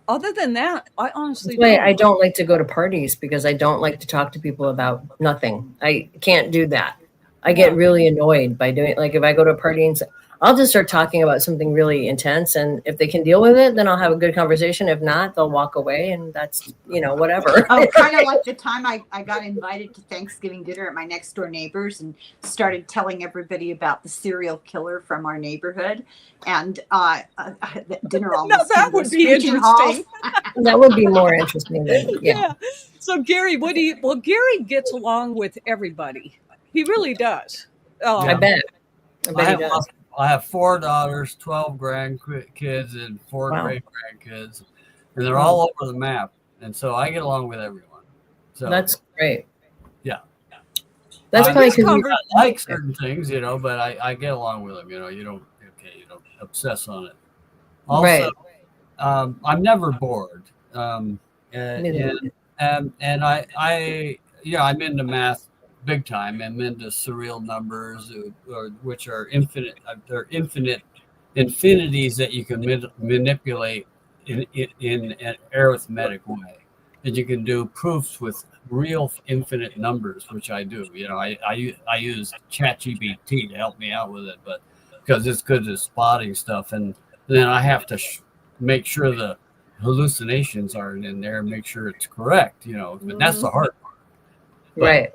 other than that, I honestly don't. I don't like to go to parties because I don't like to talk to people about nothing. I can't do that. I get really annoyed by doing, like, if I go to a party and I'll just start talking about something really intense, and if they can deal with it, then I'll have a good conversation. If not, they'll walk away, and that's, whatever. Oh, kind of like the time I got invited to Thanksgiving dinner at my next door neighbors and started telling everybody about the serial killer from our neighborhood, and the dinner almost that would be interesting. That would be more interesting than, yeah. So Gary, Gary gets along with everybody. He really does. I bet he does. I have 4 daughters, 12 grandkids, and 4 great-grandkids, and they're all over the map. And so I get along with everyone. So that's great. Yeah. That's probably because you like certain things, but I get along with them. You don't obsess on it. Also, I'm never bored. And I'm into math big time. I'm into surreal numbers, which are infinite. They're infinities that you can manipulate in an arithmetic way. And you can do proofs with real infinite numbers, which I do. I use ChatGPT to help me out with it, but because it's good at spotting stuff, and then I have to make sure the hallucinations aren't in there, make sure it's correct. But that's the hard part. Right.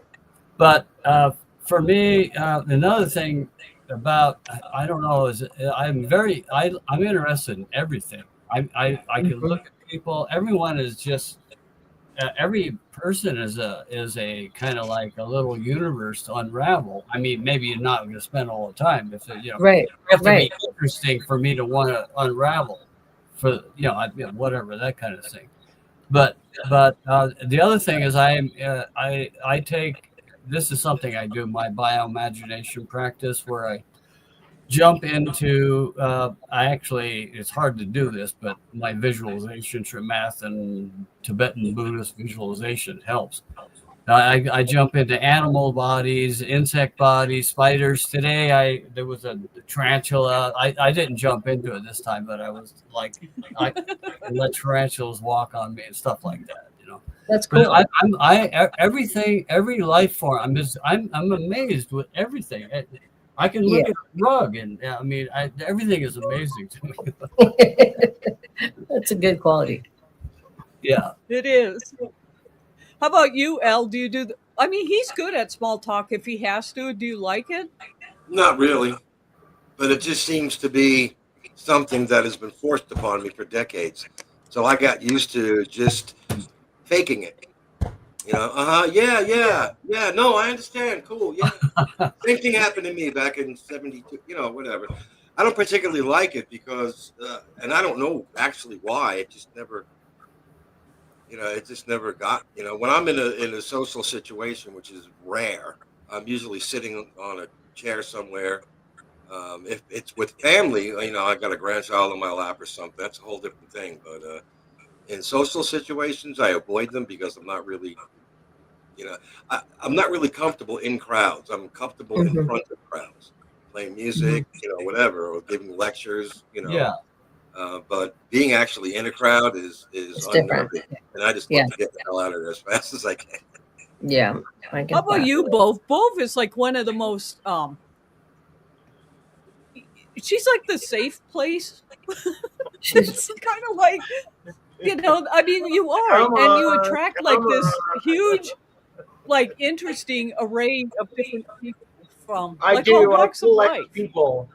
But for me, another thing about, I don't know, is I'm interested in everything. I can look at people. Everyone is just every person is a kind of like a little universe to unravel. I mean, maybe you're not going to spend all the time. If right, it have to be interesting for me to want to unravel, for whatever, that kind of thing. But the other thing is I take. This is something I do, my bioimagination practice, where I jump into, it's hard to do this, but my visualization through math and Tibetan Buddhist visualization helps. I jump into animal bodies, insect bodies, spiders. Today, there was a tarantula. I didn't jump into it this time, but I was like, I let tarantulas walk on me and stuff like that. That's cool. Everything, every life form. I'm amazed with everything. I can look at a rug, and everything is amazing to me. That's a good quality. Yeah, it is. How about you, El? Do you do? He's good at small talk if he has to. Do you like it? Not really, but it just seems to be something that has been forced upon me for decades. So I got used to just faking it. Yeah. No, I understand. Cool. Yeah. Same thing happened to me back in 72, whatever. I don't particularly like it because, and I don't know actually why, it just never got, when I'm in a social situation, which is rare, I'm usually sitting on a chair somewhere. If it's with family, I got a grandchild on my lap or something, that's a whole different thing. But, in social situations, I avoid them because I'm not really, I'm not really comfortable in crowds. I'm comfortable in front of crowds, playing music, whatever, or giving lectures, Yeah. But being actually in a crowd is different. unnerving, and I just Yeah. love to get the hell out of there as fast as I can. Yeah, I get How about that. you, Bove? Bove is like one of the most. She's like the safe place. She's It's kind of like, I mean, you are, Come and you on, attract like come this on. huge, like interesting array of different people from I like all do. I walks of life. collect people.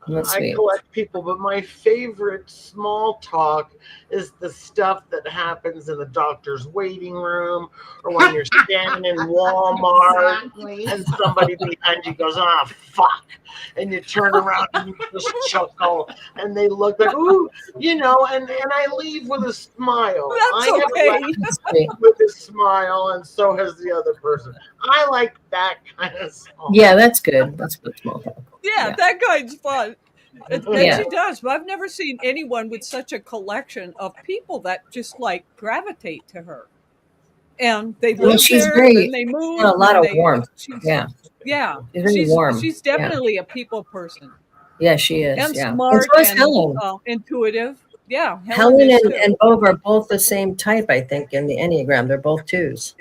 that's I sweet. collect people, but my favorite small talk is the stuff that happens in the doctor's waiting room or when you're standing in Walmart Exactly. and somebody behind you goes, "Ah, fuck," and you turn around and you just chuckle, and they look like, "Ooh," and I leave with a smile. That's I have okay. left That's sweet. with a smile, and so has the other person. I like that kind of smile. Yeah, that's good. That's good small talk. Yeah, that guy's fun. And Yeah. she does, but I've never seen anyone with such a collection of people that just like gravitate to her. And they Well, live she's there very and they move. got a lot and of warmth. Yeah, Yeah. she's very warm. She's Yeah. definitely a people person. Yeah, she is. And Yeah, smart and so is and Helen. intuitive. Yeah. Helen is and, too. and Bove are both the same type, I think, in the Enneagram. They're both 2s.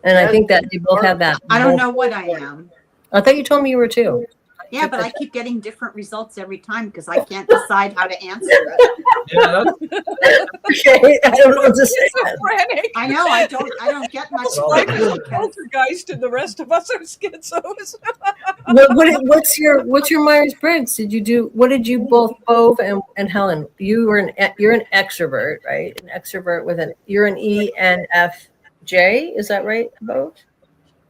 And I Yes, think that they both have that. I don't know what I am. I thought you told me you were 2. Yeah, but I keep getting different results every time because I can't decide how to answer it. Yeah, Okay, I don't know what to say. Schizophrenic. I know I don't get much. Life is a because- poltergeist and the rest of us are schizos. What's your Myers-Briggs? What did you both Bove and Helen? You're an extrovert, right? An extrovert you're an ENFJ, is that right, Bove?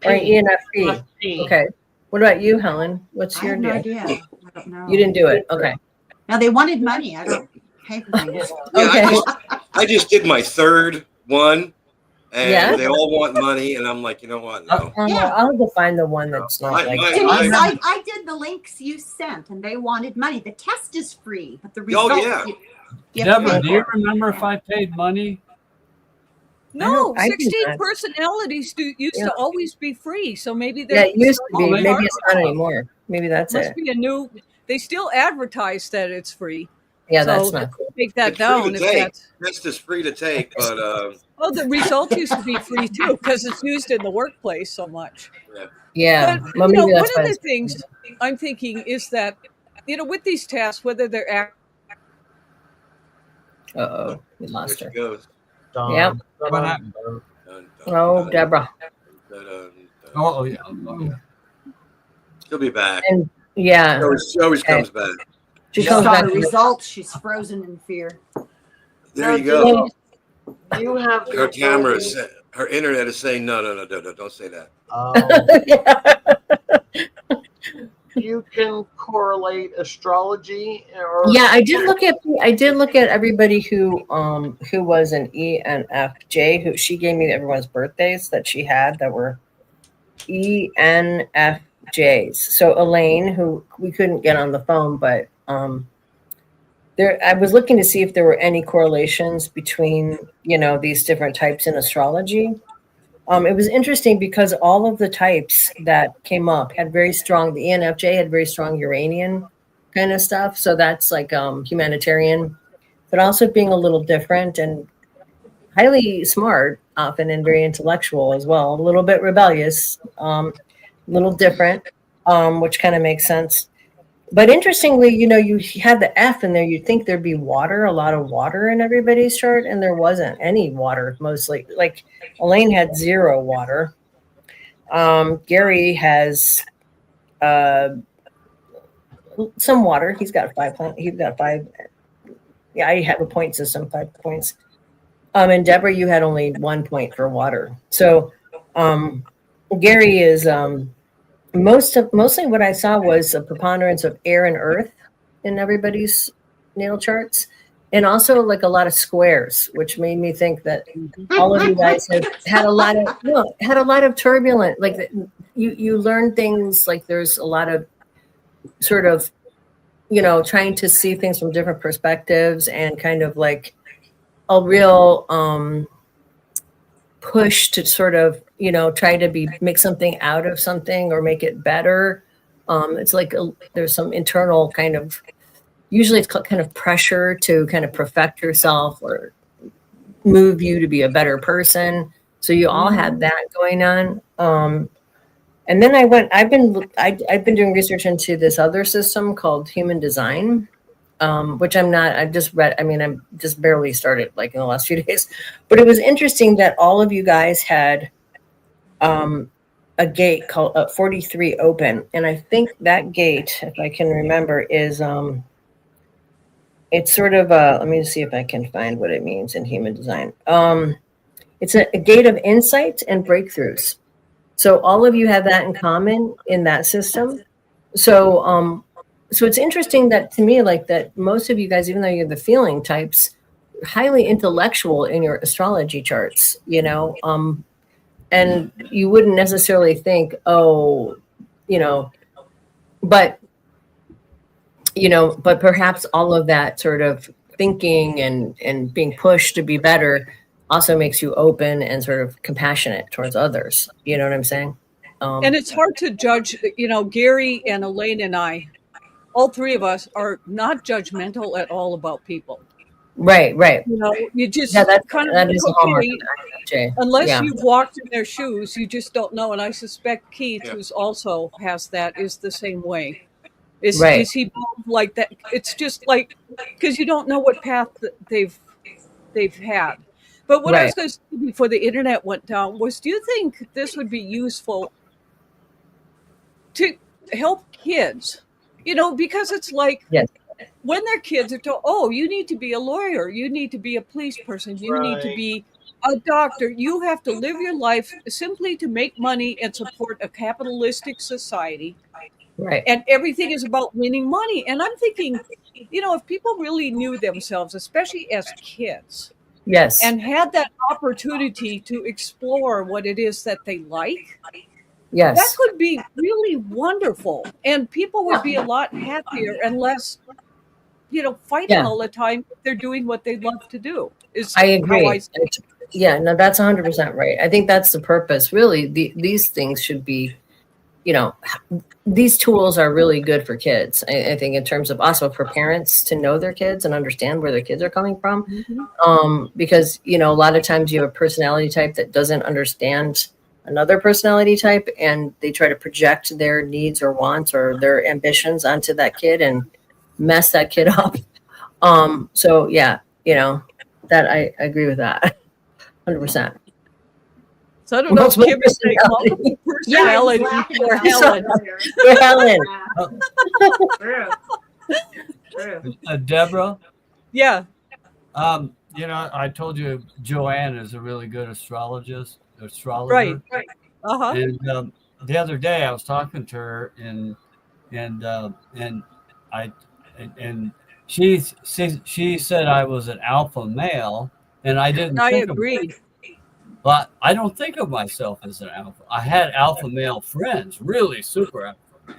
Or an ENFP? Okay. What about you, Helen? What's I your have no deal? idea. I don't know. You didn't do it. Okay. Now they wanted money. I don't pay for things. Yeah, Okay. I just did my third one, and Yeah? they all want money, and I'm like, you know what? No. Yeah. I'll go find the one that's not like that. Denise, I did the links you sent, and they wanted money. The test is free, but the results. yeah. You have to Deborah, pay do you for. remember if I paid money? No, I do 16 not. personalities used Yeah. to always be free. So maybe Yeah, it used to be. Oh, Maybe it's not anymore. Maybe that's must it. be a new. They still advertise that it's free. Yeah, So that's not cool. take that It's free down to if take. that's. That's just free to take, but The results used to be free too because it's used in the workplace so much. Yeah. But Well, one maybe that's of why the it's- things I'm thinking is that with these tasks, whether they're Uh-oh, we there lost she her. goes. Yep. What happened? Dun, dun, Oh, dun, Deborah. dun, dun, dun. Oh, yeah. Oh, yeah. She'll be back. And yeah, She always Okay. comes back. she She comes saw back. the results. She's frozen in fear. There you go. You have the Her camera, ability- her internet is saying no, don't say that. You can correlate astrology or Yeah, I did look at everybody who was an ENFJ. Who she gave me everyone's birthdays that she had that were ENFJs. So Elaine, who we couldn't get on the phone, but I was looking to see if there were any correlations between these different types in astrology. It was interesting because all of the types that came up had very strong. The ENFJ had very strong Uranian kind of stuff, so that's like humanitarian, but also being a little different and highly smart, often, and very intellectual as well. A little bit rebellious, a little different, which kind of makes sense. But interestingly, you had the F in there. You'd think there'd be water, a lot of water in everybody's chart, and there wasn't any water. Mostly, like Elaine had 0 water. Gary has some water. He's got 5. He's got 5. Yeah, I have a point system, 5 points. And Deborah, you had only 1 point for water. So Gary is. Mostly what I saw was a preponderance of air and earth in everybody's natal charts, and also like a lot of squares, which made me think that all of you guys have had a lot of turbulent, like you learn things, like there's a lot of sort of trying to see things from different perspectives, and kind of like a real push to sort of try to make something out of something or make it better. It's like there's some internal kind of usually it's kind of pressure to kind of perfect yourself or move you to be a better person. So you all had that going on. And then I've been doing research into this other system called human design, which I've just barely started like in the last few days, but it was interesting that all of you guys had a gate called 43 open. And I think that gate, if I can remember, is, it's sort of let me see if I can find what it means in human design. It's a gate of insight and breakthroughs. So all of you have that in common in that system. So so it's interesting that to me, like that most of you guys, even though you're the feeling types, highly intellectual in your astrology charts, you know, and you wouldn't necessarily think, oh, you know, but perhaps all of that sort of thinking and being pushed to be better also makes you open and sort of compassionate towards others. You know what I'm saying? And it's hard to judge, you know, Gary and Elaine and I, all three of us are not judgmental at all about people. Right. You know, you just that is a hallmark okay. of Jay. Unless you've walked in their shoes, you just don't know. And I suspect Keith, who's also has that, is the same way. Is he both like that? It's just like, because you don't know what path they've had. But what I was going to say before the internet went down was, do you think this would be useful to help kids? You know, because it's like when they're kids, they're told, oh, you need to be a lawyer. You need to be a police person. You need to be a doctor. You have to live your life simply to make money and support a capitalistic society. Right. And everything is about winning money. And I'm thinking, you know, if people really knew themselves, especially as kids, and had that opportunity to explore what it is that they like, that could be really wonderful. And people would be a lot happier and less, you know, fighting all the time if they're doing what they love to do. I agree. No, that's 100% right. I think that's the purpose. Really, these things should be, you know, these tools are really good for kids. I think in terms of also for parents to know their kids and understand where their kids are coming from. Because, you know, a lot of times you have a personality type that doesn't understand another personality type, and they try to project their needs or wants or their ambitions onto that kid and mess that kid up. So yeah, you know, that I agree with that 100%. So I don't know if Kim is multiple personality or Helen. Helen. True. Deborah? Yeah. You know, I told you Joanne is a really good astrologer. Right. Uh-huh. And the other day I was talking to her and she said I was an alpha male, and I didn't. I agreed. But I don't think of myself as an alpha. I had alpha male friends, really super alpha male,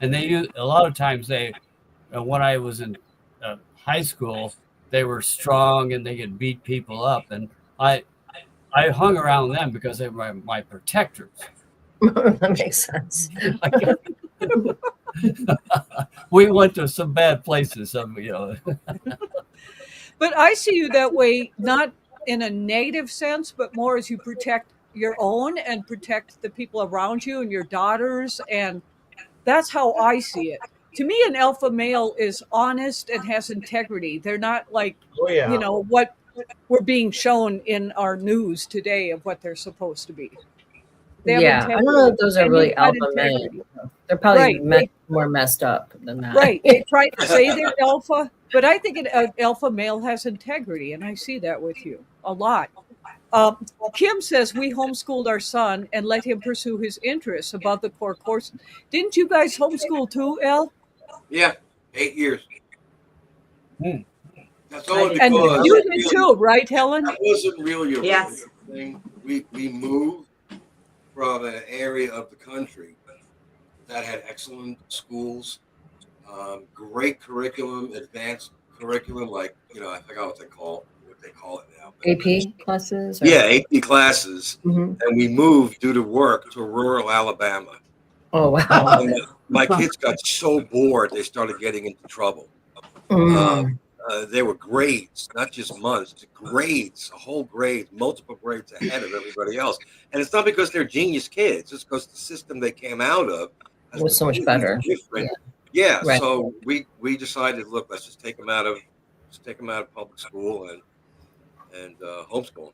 and they use a lot of times when I was in high school, they were strong and they could beat people up, and I hung around them because they were my protectors. That makes sense. We went to some bad places, you know. But I see you that way, not in a negative sense, but more as you protect your own and protect the people around you and your daughters. And that's how I see it. To me, an alpha male is honest and has integrity. They're not like, you know, what we're being shown in our news today of what they're supposed to be. I don't know if those are really alpha men. They're probably more messed up than that. Right. They try to say they're alpha, but I think an alpha male has integrity, and I see that with you a lot. Kim says we homeschooled our son and let him pursue his interests above the core course. Didn't you guys homeschool too, El? Yeah, 8 years. That's all because and you did too, right, Helen? That wasn't really a thing. We moved from an area of the country that had excellent schools, great curriculum, advanced curriculum, like, you know, I forgot what they call it now. AP classes? Or? Yeah, AP classes. And we moved due to work to rural Alabama. Oh, wow. And my kids got so bored, they started getting into trouble. They were grades, not just months, grades, a whole grade, multiple grades ahead of everybody else. And it's not because they're genius kids, it's because the system they came out of was so much better. Different. Yeah. Right. So we decided, look, let's just take them out of public school and homeschool.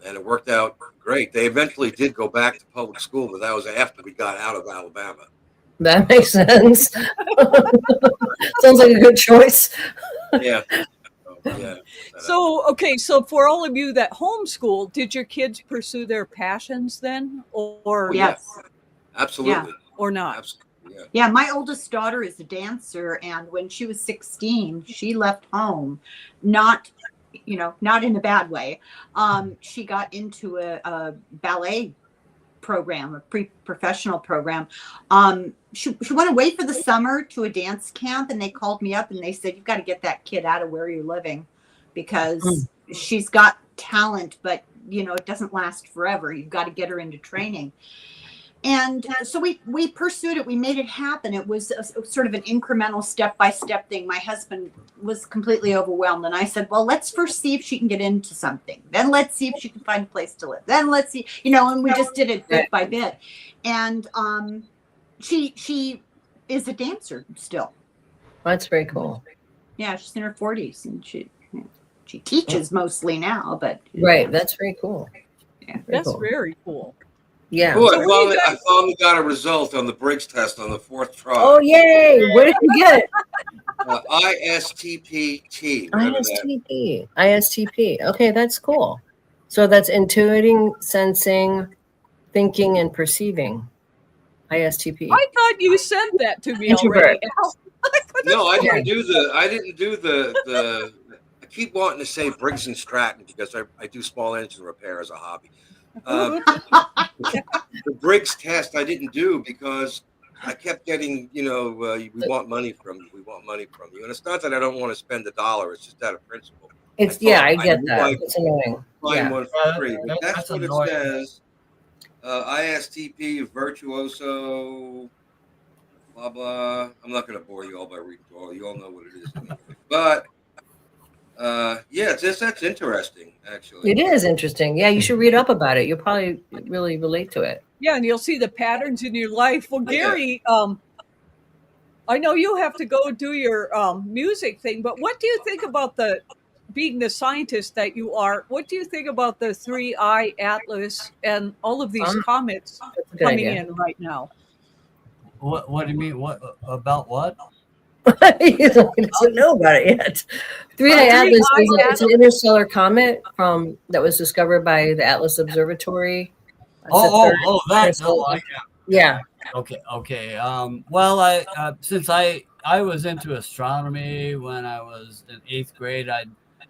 And it worked out great. They eventually did go back to public school, but that was after we got out of Alabama. That makes sense. Sounds like a good choice. Yeah. Yeah. So, okay, so for all of you that homeschool, did your kids pursue their passions then, or Yes. Absolutely. or not? Absolutely. Yeah. Yeah, my oldest daughter is a dancer, and when she was 16, she left home, not in a bad way. She got into a ballet program, a pre-professional program. She went away for the summer to a dance camp, and they called me up and they said, "You've got to get that kid out of where you're living because she's got talent, but it doesn't last forever. You've got to get her into training." And so we pursued it. We made it happen. It was a sort of an incremental step-by-step thing. My husband was completely overwhelmed. And I said, well, let's first see if she can get into something. Then let's see if she can find a place to live. Then let's see, and we just did it bit by bit. And she is a dancer still. That's very cool. Yeah, she's in her 40s. And she teaches mostly now. But Right, that's very cool. Yeah, That's cool. very cool. Yeah. Cool. So I finally got a result on the Briggs test on the 4th try. Oh, yay. What did you get? ISTPT. Remember that? ISTP. Okay, that's cool. So that's intuiting, sensing, thinking, and perceiving. ISTP. I thought you sent that to me Introvert. already. No, I didn't do the I keep wanting to say Briggs and Stratton because I do small engine repair as a hobby. The Briggs test I didn't do because I kept getting, we want money from you. We want money from you. And it's not that I don't want to spend $1. It's just out of principle. I get that. It's annoying. Find one for free. But That's that's what it annoying. says. ISTP, virtuoso, blah, blah. I'm not going to bore you all by reading through all. You all know what it is. But, that's interesting, actually. It is interesting. Yeah, you should read up about it. You'll probably really relate to it. Yeah, and you'll see the patterns in your life. Well, Gary, I know you have to go do your music thing, but what do you think about being the scientist that you are? What do you think about the 3I Atlas and all of these comets coming in right now? What do you mean? What about what? He doesn't know about it yet. 3I Atlas it's an interstellar comet that was discovered by the Atlas Observatory. Yeah. Okay. Well, since I was into astronomy when I was in 8th grade,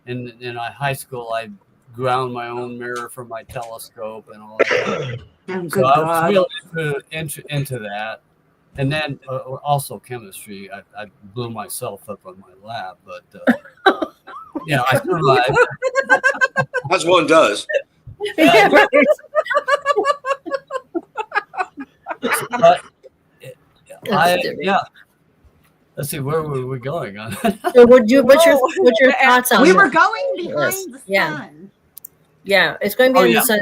in high school I ground my own mirror for my telescope and all that. So I was really into that. And then also chemistry. I blew myself up on my lab, but I survived. As one does. Yeah, right. But let's see, where were we going on? So what's your thoughts on we this? were going behind the sun. Yeah, it's going to be in the sun.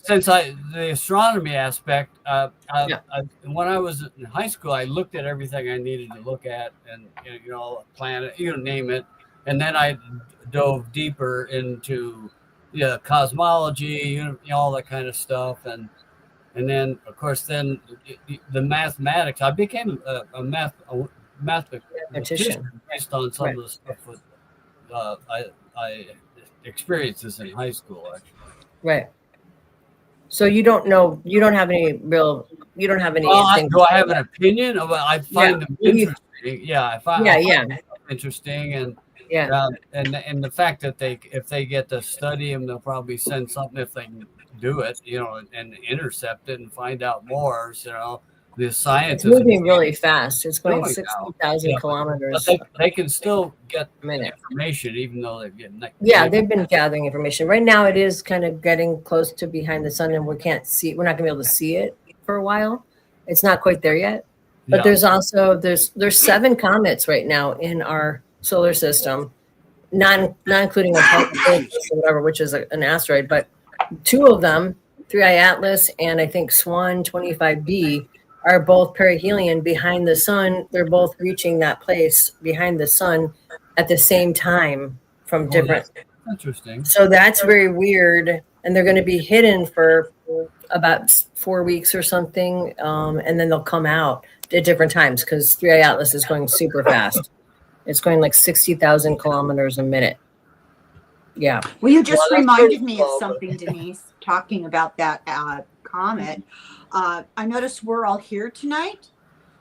Since the astronomy aspect, when I was in high school, I looked at everything I needed to look at, and planet, name it, and then I dove deeper into cosmology, all that kind of stuff, and then of course the mathematics. I became a mathematician based on some of the stuff with I experienced this in high school, actually. Right. So you don't know. You don't have any. Do I have an opinion? I find them interesting. Yeah, I find them interesting, and and the fact that if they get to study them, they'll probably send something if they can do it, and intercept it and find out more. The science is moving really fast. It's going 60,000 kilometers. But they can still get information, even though they've getting. They've been gathering information. Right now, it is kind of getting close to behind the sun, and we can't see. We're not going to be able to see it for a while. It's not quite there yet. But there's also there's 7 comets right now in our solar system, not including a whatever, which is an asteroid, but 2 of them, 3I Atlas and I think Swan 25b, are both perihelion behind the sun. They're both reaching that place behind the sun at the same time from different. Interesting. So that's very weird, and they're going to be hidden for about 4 weeks or something, and then they'll come out at different times because 3I Atlas is going super fast. It's going like 60,000 kilometers a minute. Yeah. Well, you just reminded me of something, Denise, talking about that comet. I noticed we're all here tonight.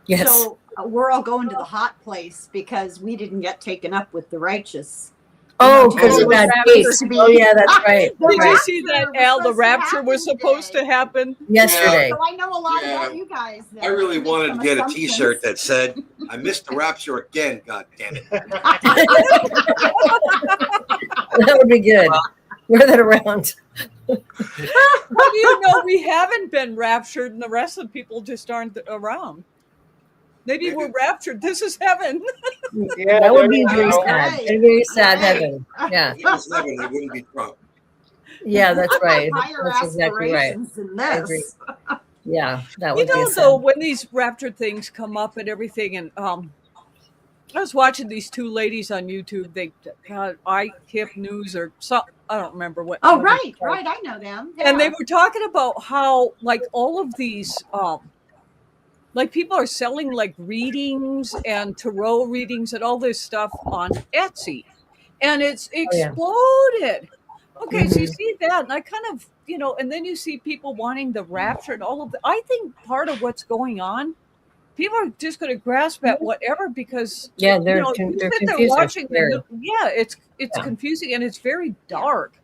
Yes. So we're all going to the hot place because we didn't get taken up with the righteous. Oh, because of that case. Oh, yeah, that's right. Did you see that, Al? The rapture was supposed to happen yesterday. So I know a lot about you guys. I really wanted to get a T-shirt that said, "I missed the rapture again." God damn it! That would be good. Wear that around. How do you know we haven't been raptured and the rest of the people just aren't around? Maybe we're raptured. This is heaven. Yeah, that would be very sad. A very sad heaven. Yeah. If it was heaven, it wouldn't be Trump. Yeah, that's right. Higher That's exactly right. than this. I agree. Yeah, that would be though, when these rapture things come up and everything, and I was watching these 2 ladies on YouTube. They iHip News or something. I don't remember what. Oh, right. I know them. Yeah. And they were talking about how, like, all of these, like, people are selling, like, readings and tarot readings and all this stuff on Etsy. And it's exploded. Okay, so you see that, and I kind of, and then you see people wanting the rapture and all of that. I think part of what's going on, people are just going to grasp at whatever because they're confused. Watching it's confusing and it's very dark.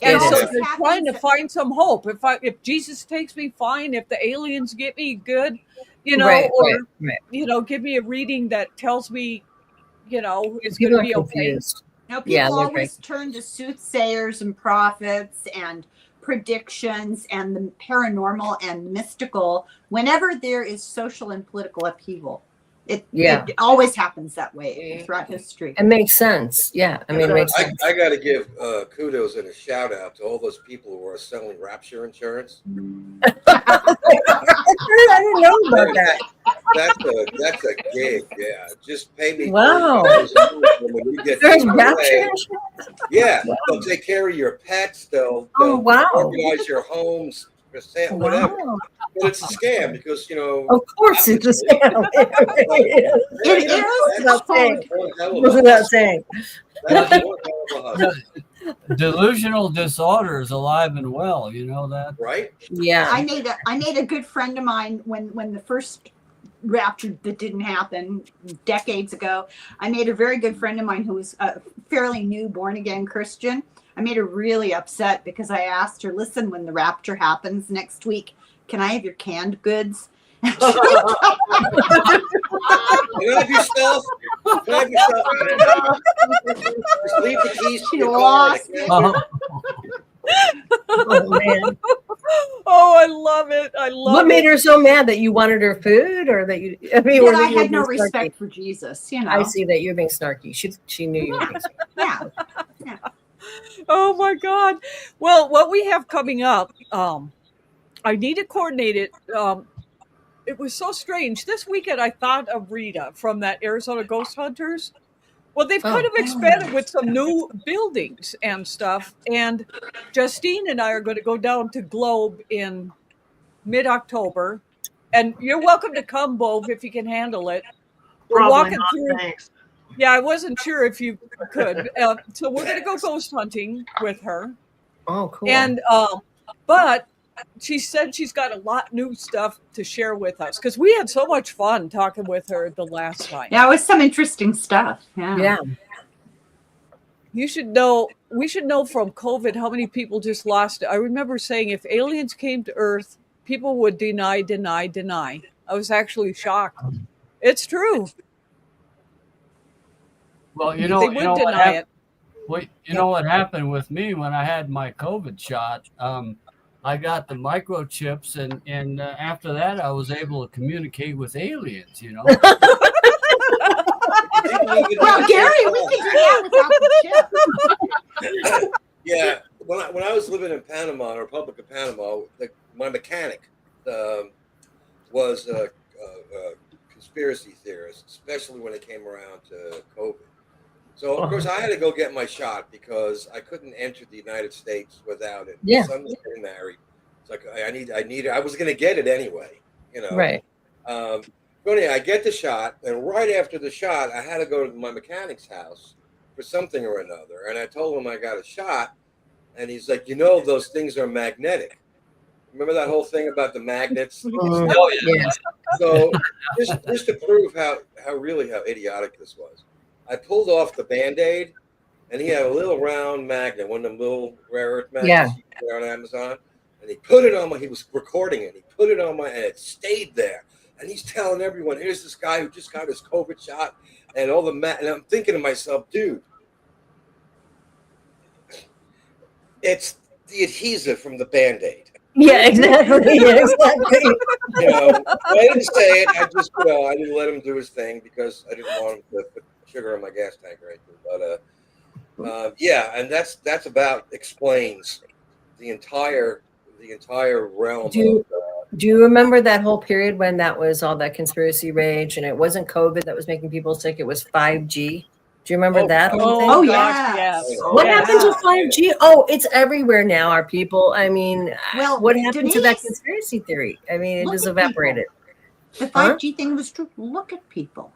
And so they're trying to find some hope. If Jesus takes me, fine. If the aliens get me, good. Give me a reading that tells me, it's going to be okay. People always turn to soothsayers and prophets and predictions and the paranormal and mystical whenever there is social and political upheaval. It always happens that way throughout history. It makes sense. Yeah. I mean, it makes sense. I got to give kudos and a shout out to all those people who are selling rapture insurance. I didn't know about that. That's a gig. Yeah. Just pay me. Wow. When you get There's rapture insurance? Yeah. They'll take care of your pets. They'll organize your homes. Whatever. Wow. But it's a scam because, Of course it's a scam. It is. Wasn't that saying? Delusional disorder is alive and well. You know that, right? Yeah. I made a good friend of mine when the first rapture that didn't happen decades ago. I made a very good friend of mine who was a fairly new born again Christian. I made her really upset because I asked her, listen, when the rapture happens next week, can I have your canned goods? Can I have your stuff? Can I have your stuff? Just leave the keys to your car. Oh, man. Oh, I love it. What made her so mad that you wanted her food or that you, I had no respect for Jesus, I see that you're being snarky. She knew you were being snarky. Yeah. Oh my God. Well, what we have coming up, I need to coordinate it. It was so strange. This weekend, I thought of Rita from that Arizona Ghost Hunters. Well, they've kind of expanded with some new buildings and stuff. And Justine and I are going to go down to Globe in mid-October. And you're welcome to come, Bove, if you can handle it. We're walking through. Thanks. Yeah, I wasn't sure if you could. So we're going to go ghost hunting with her. Oh, cool. And, but she said she's got a lot new stuff to share with us because we had so much fun talking with her the last time. Yeah, it was some interesting stuff. Yeah. We should know from COVID how many people just lost it. I remember saying if aliens came to Earth, people would deny. I was actually shocked. It's true. Well, they would deny it. Well, you know what happened with me when I had my COVID shot? I got the microchips, and after that, I was able to communicate with aliens. You know. Well, Gary, we can do that without the chip. Yeah, when I was living in Panama, the Republic of Panama, my mechanic was a conspiracy theorist, especially when it came around to COVID. So of course I had to go get my shot because I couldn't enter the United States without it. Yeah. My son was getting married. It's like I need it. I was going to get it anyway, you know. Right. But anyway, I get the shot, and right after the shot, I had to go to my mechanic's house for something or another. And I told him I got a shot, and he's like, those things are magnetic. Remember that whole thing about the magnets? Oh, yeah. So just to prove how idiotic this was, I pulled off the Band-Aid, and he had a little round magnet, one of them little rare earth magnets you can get on Amazon, and he put it on he was recording it. He put it on and it stayed there. And he's telling everyone, here's this guy who just got his COVID shot, and all the and I'm thinking to myself, dude, it's the adhesive from the Band-Aid. Yeah, exactly. Yeah, exactly. I didn't say it. I just, I didn't let him do his thing because I didn't want him to put sugar in my gas tank or anything. But yeah, and that's about explains the entire realm. Do you remember that whole period when that was all that conspiracy rage, and it wasn't COVID that was making people sick? It was 5G. Do you remember that whole thing? Oh, gosh, yeah. What happened to 5G? Oh, it's everywhere now, our people. I mean, Well, what happened to that Denise, conspiracy theory? I mean, it look just at evaporated. The 5G thing was true. Look at people.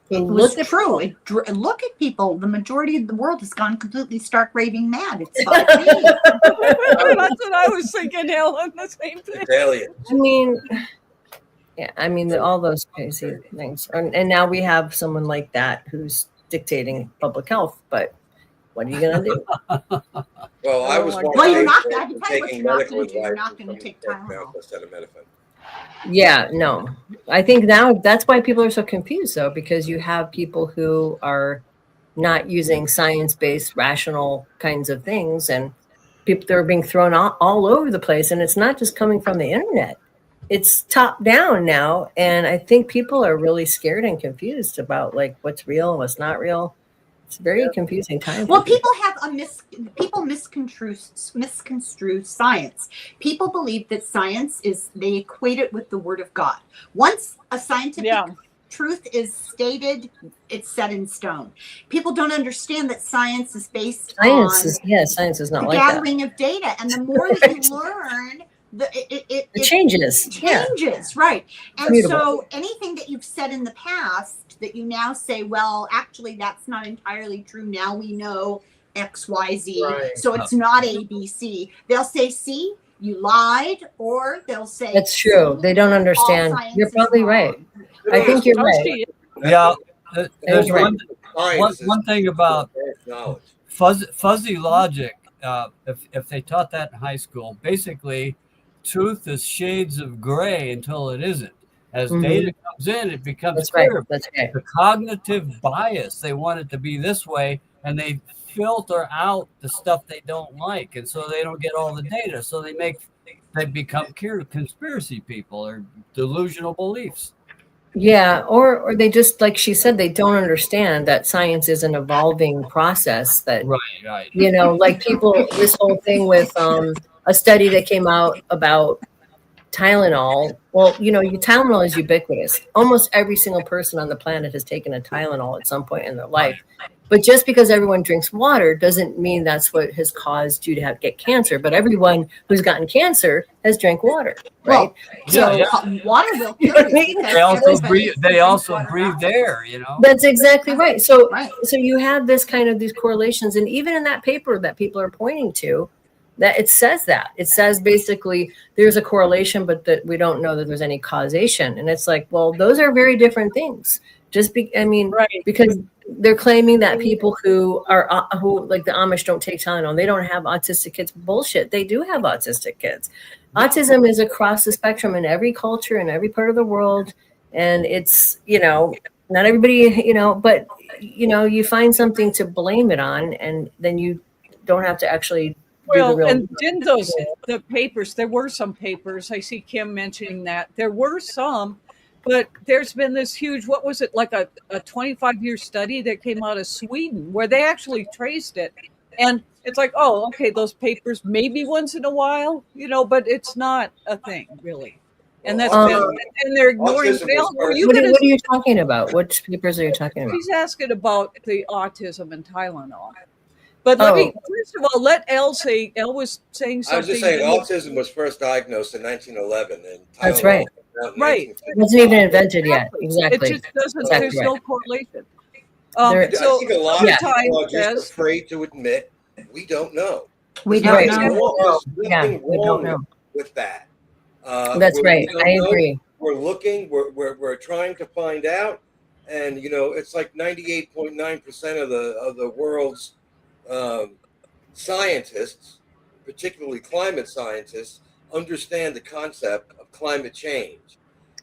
It Look was at true. Look at people. The majority of the world has gone completely stark raving mad. It's 5G. That's what I was thinking, Helen. The same thing. Aliens. I mean, yeah, I mean, all those crazy things. And now we have someone like that who's dictating public health, but what are you going to do? Well, I was Well, you're not. I taking can tell you what you're not medical going to do. You're advice not going to take from Tylenol. acetaminophen. Yeah, no. I think now that's why people are so confused, though, because you have people who are not using science-based, rational kinds of things, and people that are being thrown all over the place. And it's not just coming from the internet. It's top down now. And I think people are really scared and confused about like what's real and what's not real. It's a very confusing time. Well, people have people misconstrue science. People believe that science they equate it with the word of God. Once a scientific truth is stated, it's set in stone. People don't understand that science is based on science is not the like gathering of data, and the more that you learn, it changes. Changes, right? And Mutable. so anything that you've said in the past that you now say, well, actually, that's not entirely true. Now we know X, Y, Z, Right. so it's not A, B, C. They'll say, see, you lied, or they'll say, That's true. They don't understand. all science You're is probably wrong. right. I think you're right. Yeah, there's right. one thing about knowledge. fuzzy logic. If they taught that in high school, basically, truth is shades of gray until it isn't. As data comes in, it becomes That's clear. right. That's right. The cognitive bias, they want it to be this way, and they filter out the stuff they don't like, and so they don't get all the data. So they become conspiracy people or delusional beliefs. Yeah, or they just, like she said, they don't understand that science is an evolving process. That Right. like people, this whole thing with a study that came out about Tylenol. Well, Tylenol is ubiquitous. Almost every single person on the planet has taken a Tylenol at some point in their life. But just because everyone drinks water doesn't mean that's what has caused you to get cancer. But everyone who's gotten cancer has drank water, right? Water will kill you. They also breathe air. That's exactly right. So you have this kind of these correlations, and even in that paper that people are pointing to, that it says basically there's a correlation, but that we don't know that there's any causation. And it's like, well, those are very different things. Because they're claiming that people who like the Amish don't take Tylenol, they don't have autistic kids. Bullshit. They do have autistic kids. Autism is across the spectrum in every culture, in every part of the world. And it's, not everybody, but, you find something to blame it on, and then you don't have to actually do the Well, real. and didn't the papers, there were some papers, I see Kim mentioning that. There were some, but there's been this huge, what was it, like a 25-year study that came out of Sweden where they actually traced it. And it's like, oh, okay, those papers maybe once in a while, but it's not a thing really. And that's been, and they're ignoring. Autism was What are you talking about? Which papers are you talking about? She's asking about the autism and Tylenol. But let me, first of all, let Elle say, Elle was saying something. I was just saying autism was first diagnosed in 1911. And that's right. Right. It wasn't even invented yet. Exactly. It just doesn't, exactly there's no correlation. I think a lot of people are just afraid to admit we don't know. We don't know. There's nothing wrong with that. That's right. I agree. We're looking, we're trying to find out. And, it's like 98.9% of the world's scientists, particularly climate scientists, understand the concept of climate change.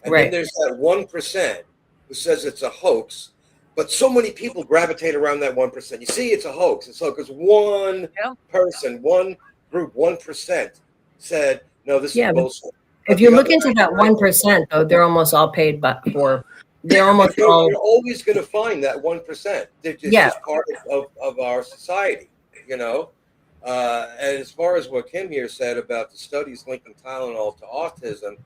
And then there's that 1% who says it's a hoax, but so many people gravitate around that 1%. You see, it's a hoax. And so because one person, one group, 1% said, no, this is bullshit. If you look into that 1%, though, they're almost all paid for. They're almost all. You're always going to find that 1%. It's just part of our society, And as far as what Kim here said about the studies linking Tylenol to autism,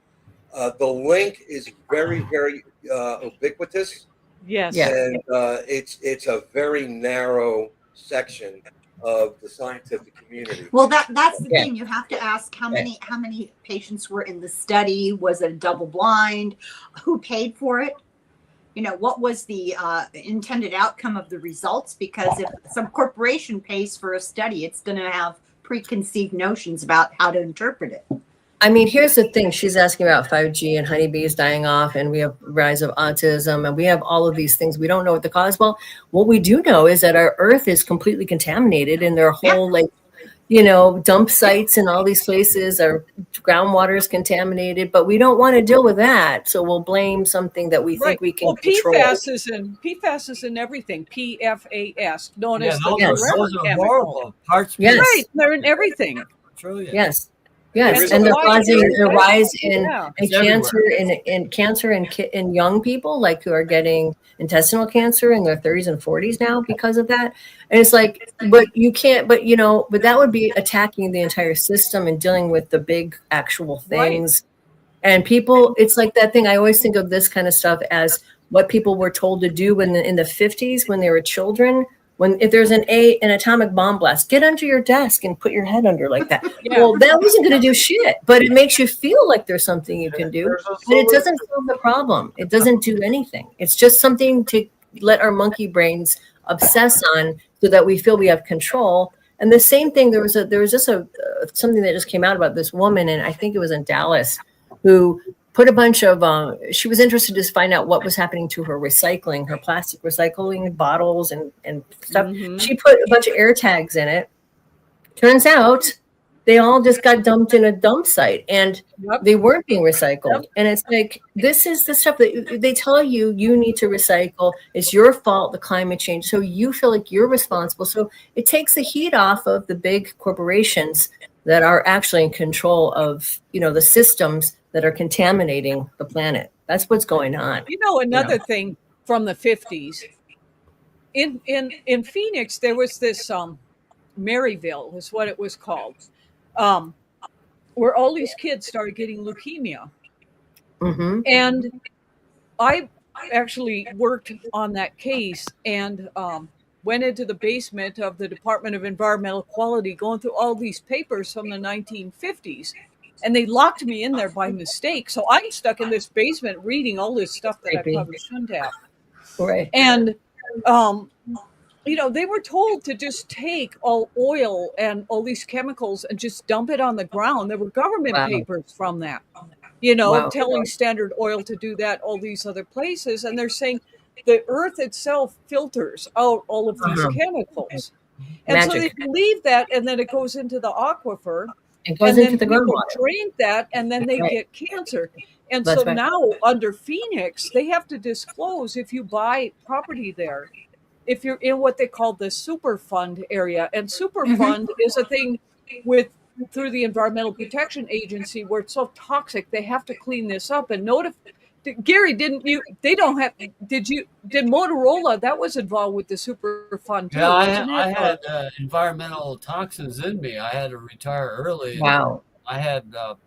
the link is very, very ubiquitous. Yes. And it's a very narrow section of the scientific community. Well, that's the thing. You have to ask how many patients were in the study. Was it double blind? Who paid for it? What was the intended outcome of the results? Because if some corporation pays for a study, it's going to have preconceived notions about how to interpret it. I mean, here's the thing. She's asking about 5G and honeybees dying off, and we have rise of autism, and we have all of these things. We don't know what the cause. Well, what we do know is that our Earth is completely contaminated, and there are whole dump sites in all these places. Our groundwater is contaminated, but we don't want to deal with that. So we'll blame something that we think we can control. PFAS is in everything. PFAS, known as the those are horrible parts. Yes. Right, they're in everything. Yes. Yes, and they're causing a rise in cancer in young people, like who are getting intestinal cancer in their 30s and 40s now because of that. And it's like, but that would be attacking the entire system and dealing with the big actual things. Right. And people, it's like that thing. I always think of this kind of stuff as what people were told to do in the 50s when they were children. If there's an atomic bomb blast, get under your desk and put your head under like that. Well, that wasn't going to do shit, but it makes you feel like there's something you can do. But it doesn't solve the problem. It doesn't do anything. It's just something to let our monkey brains obsess on so that we feel we have control. And the same thing, there was just something that just came out about this woman, and I think it was in Dallas, who put a bunch of, she was interested to find out what was happening to her recycling, her plastic recycling bottles and stuff. Mm-hmm. She put a bunch of air tags in it. Turns out they all just got dumped in a dump site and they weren't being recycled. And it's like, this is the stuff that they tell you need to recycle. It's your fault, the climate change. So you feel like you're responsible. So it takes the heat off of the big corporations that are actually in control of, the systems that are contaminating the planet. That's what's going on. Another thing from the 50s, in Phoenix, there was this Maryville is what it was called, where all these kids started getting leukemia. Mm-hmm. And I actually worked on that case and went into the basement of the Department of Environmental Quality, going through all these papers from the 1950s. And they locked me in there by mistake. So I'm stuck in this basement reading all this stuff that I probably shouldn't have. Right. And, they were told to just take all oil and all these chemicals and just dump it on the ground. There were government papers from that, telling Standard Oil to do that, all these other places. And they're saying the earth itself filters out all of these chemicals. And so they believe that, and then it goes into the aquifer. It goes into the groundwater. Drink that, and then they get cancer. And so now under Phoenix, they have to disclose if you buy property there, if you're in what they call the Superfund area. And Superfund is a thing through the Environmental Protection Agency, where it's so toxic, they have to clean this up and notify. Gary, did Motorola, that was involved with the Superfund too, Yeah, wasn't it? I had environmental toxins in me. I had to retire early. Wow. I had the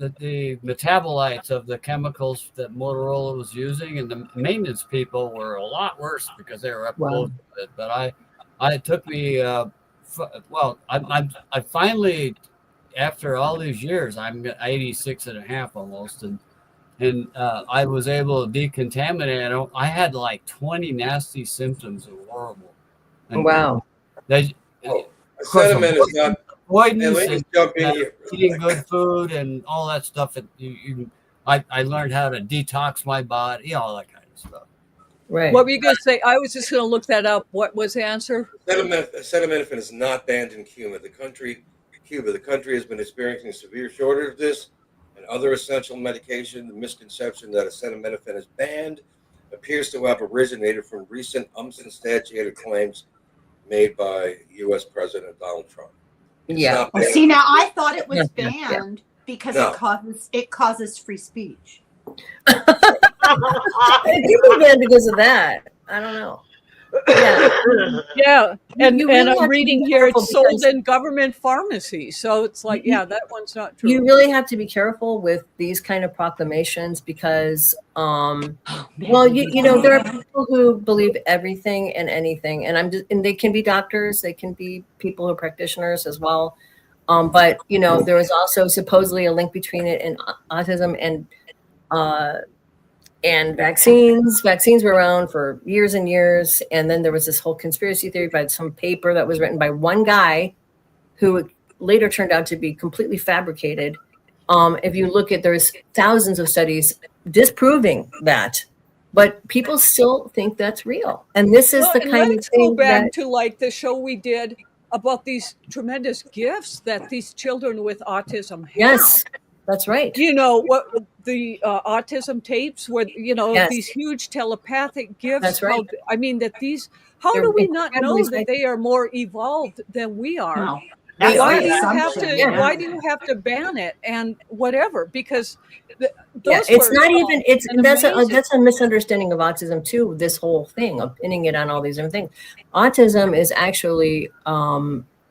metabolites of the chemicals that Motorola was using, and the maintenance people were a lot worse because they were up close with it. But it took me I finally, after all these years, I'm 86 and a half almost, and I was able to decontaminate. I had like 20 nasty symptoms. It was horrible. And Wow. Sediment is not. Avoidance Let me jump in here. eating good food and all that stuff. I learned how to detox my body, all that kind of stuff. Right. What were you going to say? I was just going to look that up. What was the answer? Acetaminophen is not banned in Cuba. The country has been experiencing a severe shortage of this and other essential medication. The misconception that acetaminophen is banned appears to have originated from recent unsubstantiated claims made by U.S. President Donald Trump. Yeah. Well, see, now I thought it was banned because it causes free speech. It could be banned because of that. I don't know. Yeah. And You really have I'm to reading be here, careful it's sold because- in government pharmacies. So it's like, that one's not true. You really have to be careful with these kind of proclamations because, well, you know, there are people who believe everything and anything, and they can be doctors, they can be people who are practitioners as well. But you know, there was also supposedly a link between it and autism and vaccines. Vaccines were around for years and years, and then there was this whole conspiracy theory by some paper that was written by one guy, who later turned out to be completely fabricated. If you look at, there's thousands of studies disproving that, but people still think that's real. And this is the kind of thing. Let's go back to like the show we did about these tremendous gifts that these children with autism have. Yes, that's right. You know what the autism tapes where Yes. these huge telepathic gifts. That's right. How They're do we not know incredibly that they are more evolved than we are? No. They Why are. do you have assumption, to? yeah. Why do you have to ban it and whatever? Because It's not even. That's that's a misunderstanding of autism too. This whole thing of pinning it on all these different things. Autism is actually.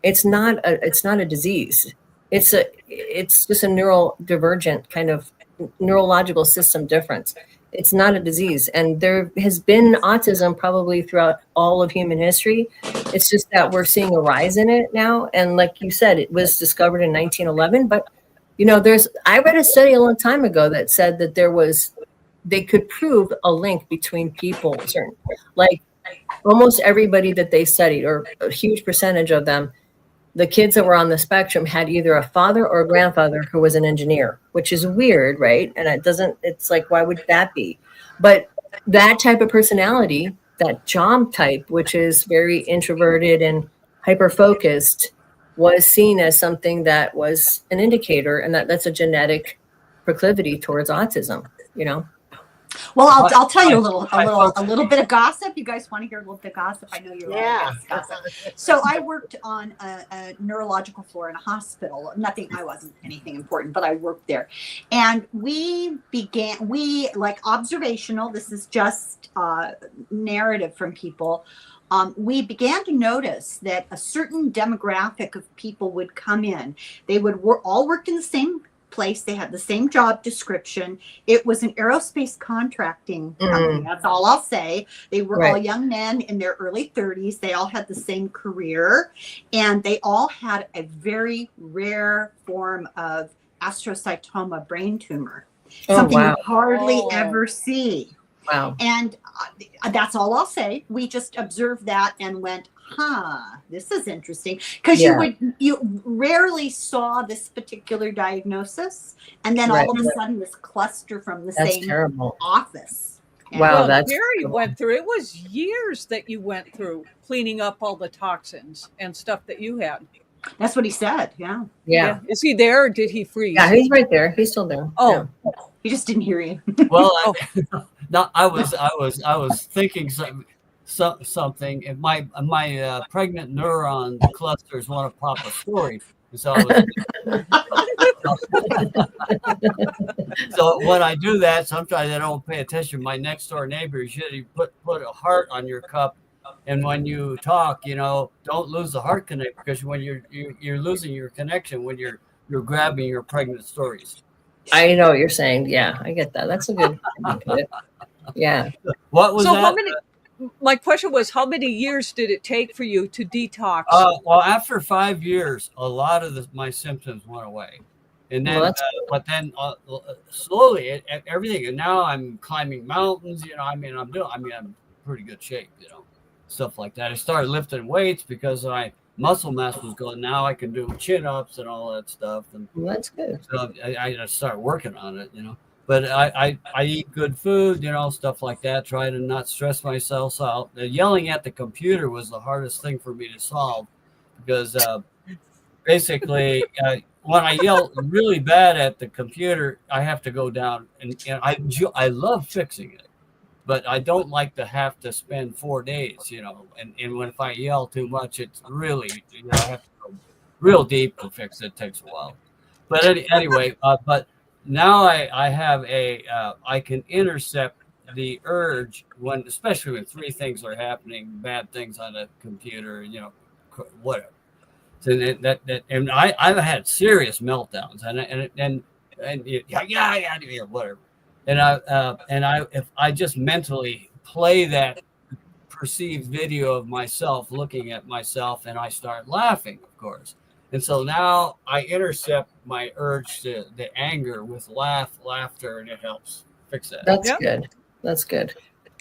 It's not a disease. It's just a neurodivergent kind of neurological system difference. It's not a disease, and there has been autism probably throughout all of human history. It's just that we're seeing a rise in it now, and like you said, it was discovered in 1911. But you know, I read a study a long time ago that said that they could prove a link between people, like almost everybody that they studied, or a huge percentage of them, the kids that were on the spectrum had either a father or a grandfather who was an engineer, which is weird, right? And it's like, why would that be? But that type of personality, that job type, which is very introverted and hyper-focused, was seen as something that was an indicator, and that's a genetic proclivity towards autism, you know? Well, I'll tell you a little bit of gossip. You guys want to hear a little bit of gossip? I know you love gossip. So I worked on a neurological floor in a hospital. I wasn't anything important, but I worked there. And we like observational, this is just narrative from people. We began to notice that a certain demographic of people would come in. They would all work in the same place. They had the same job description. It was an aerospace contracting company. That's all I'll say. They were all young men in their early 30s. They all had the same career, and they all had a very rare form of astrocytoma brain tumor. Something you hardly ever see. Wow. And that's all I'll say. We just observed that and went, this is interesting. Because you rarely saw this particular diagnosis. And then all of a sudden this cluster from the same office. Wow, well, that's Gary went through. It was years that you went through cleaning up all the toxins and stuff that you had. That's what he said. Yeah. Yeah. Is he there or did he freeze? Yeah, he's right there. He's still there. Oh, he just didn't hear you. Well, I was thinking something. something, and my pregnant neuron clusters want to pop a story. And so I was, so when I do that, sometimes I don't pay attention. My next door neighbor usually put a heart on your cup, and when you talk, don't lose the heart connect, because when you're losing your connection when you're grabbing your pregnant stories. I know what you're saying. Yeah, I get that. That's a good. Yeah. What was so that? how many? My question was, how many years did it take for you to detox? Well, after 5 years, a lot of my symptoms went away, and then, but then slowly everything. And now I'm climbing mountains. I'm in pretty good shape. Stuff like that. I started lifting weights because my muscle mass was going. Now I can do chin ups and all that stuff. And that's good. So I just started working on it. But I eat good food, stuff like that. Try to not stress myself out. Yelling at the computer was the hardest thing for me to solve, because basically when I yell really bad at the computer, I have to go down and I love fixing it, but I don't like to have to spend 4 days, and if I yell too much, it's really, I have to go real deep to fix it. It takes a while. But anyway, but now I have I can intercept the urge especially when 3 things are happening, bad things on a computer, whatever. So and I've had serious meltdowns, and whatever. And if I just mentally play that perceived video of myself looking at myself, and I start laughing, of course. And so now I intercept my urge to the anger with laughter, and it helps fix that. That's good. That's good.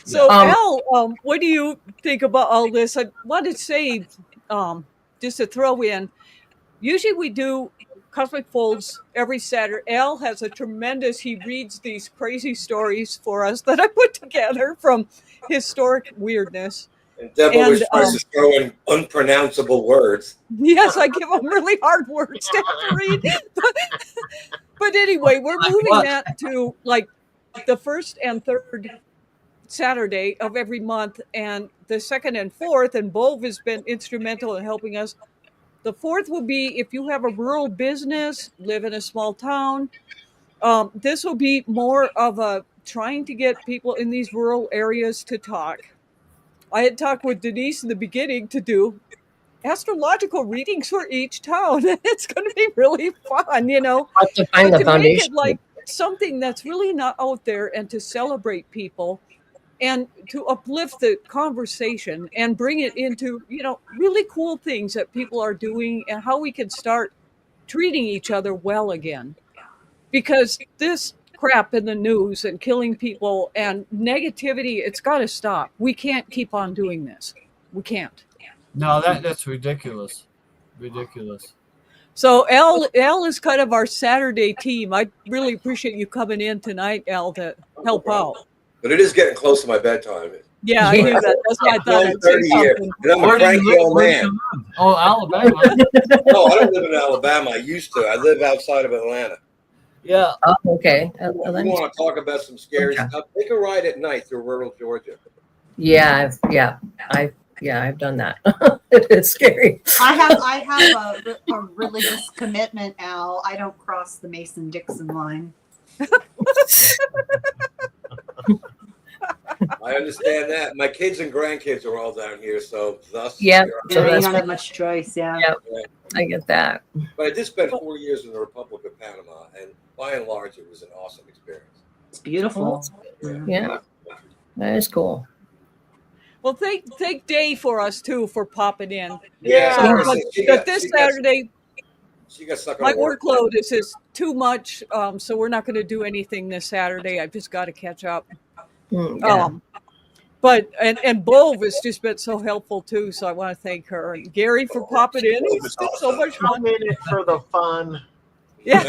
So, Al, what do you think about all this? I want to say, just to throw in, usually we do Cosmic Folds every Saturday. Al has he reads these crazy stories for us that I put together from historic weirdness. And Deb always tries to throw in unpronounceable words. Yes, I give them really hard words to have to read. But anyway, we're moving that to like the first and third Saturday of every month, and the second and fourth, and Bove has been instrumental in helping us. The fourth will be if you have a rural business, live in a small town. This will be more of a trying to get people in these rural areas to talk. I had talked with Denise in the beginning to do astrological readings for each town. It's going to be really fun, To find the foundation. Make it like something that's really not out there, and to celebrate people and to uplift the conversation and bring it into, really cool things that people are doing and how we can start treating each other well again. Because this crap in the news and killing people and negativity, it's got to stop. We can't keep on doing this. We can't. No, that's ridiculous. Ridiculous. So Al is kind of our Saturday team. I really appreciate you coming in tonight, Al, to help out. But it is getting close to my bedtime. Yeah, I knew that. That's why I thought I'd say something. And I'm a cranky old man. Oh, Alabama. No, I don't live in Alabama. I used to. I live outside of Atlanta. Yeah. Oh, okay. If you want to talk about some scary stuff, take a ride at night through rural Georgia. Yeah, I've done that. It's scary. I have a religious commitment, Al. I don't cross the Mason-Dixon line. I understand that. My kids and grandkids are all down here, so thus. Yeah, so you don't have much choice. Yeah. I get that. But I did spend 4 years in the Republic of Panama, and by and large, it was an awesome experience. It's beautiful. Yeah, that is cool. Well, thank Day for us too for popping in. Yeah, but this Saturday, she got stuck on my workload is just too much, so we're not going to do anything this Saturday. I've just got to catch up. But and Bove has just been so helpful too, so I want to thank her and Gary for popping in. It's been so much fun. I'm in it for the fun. Yeah,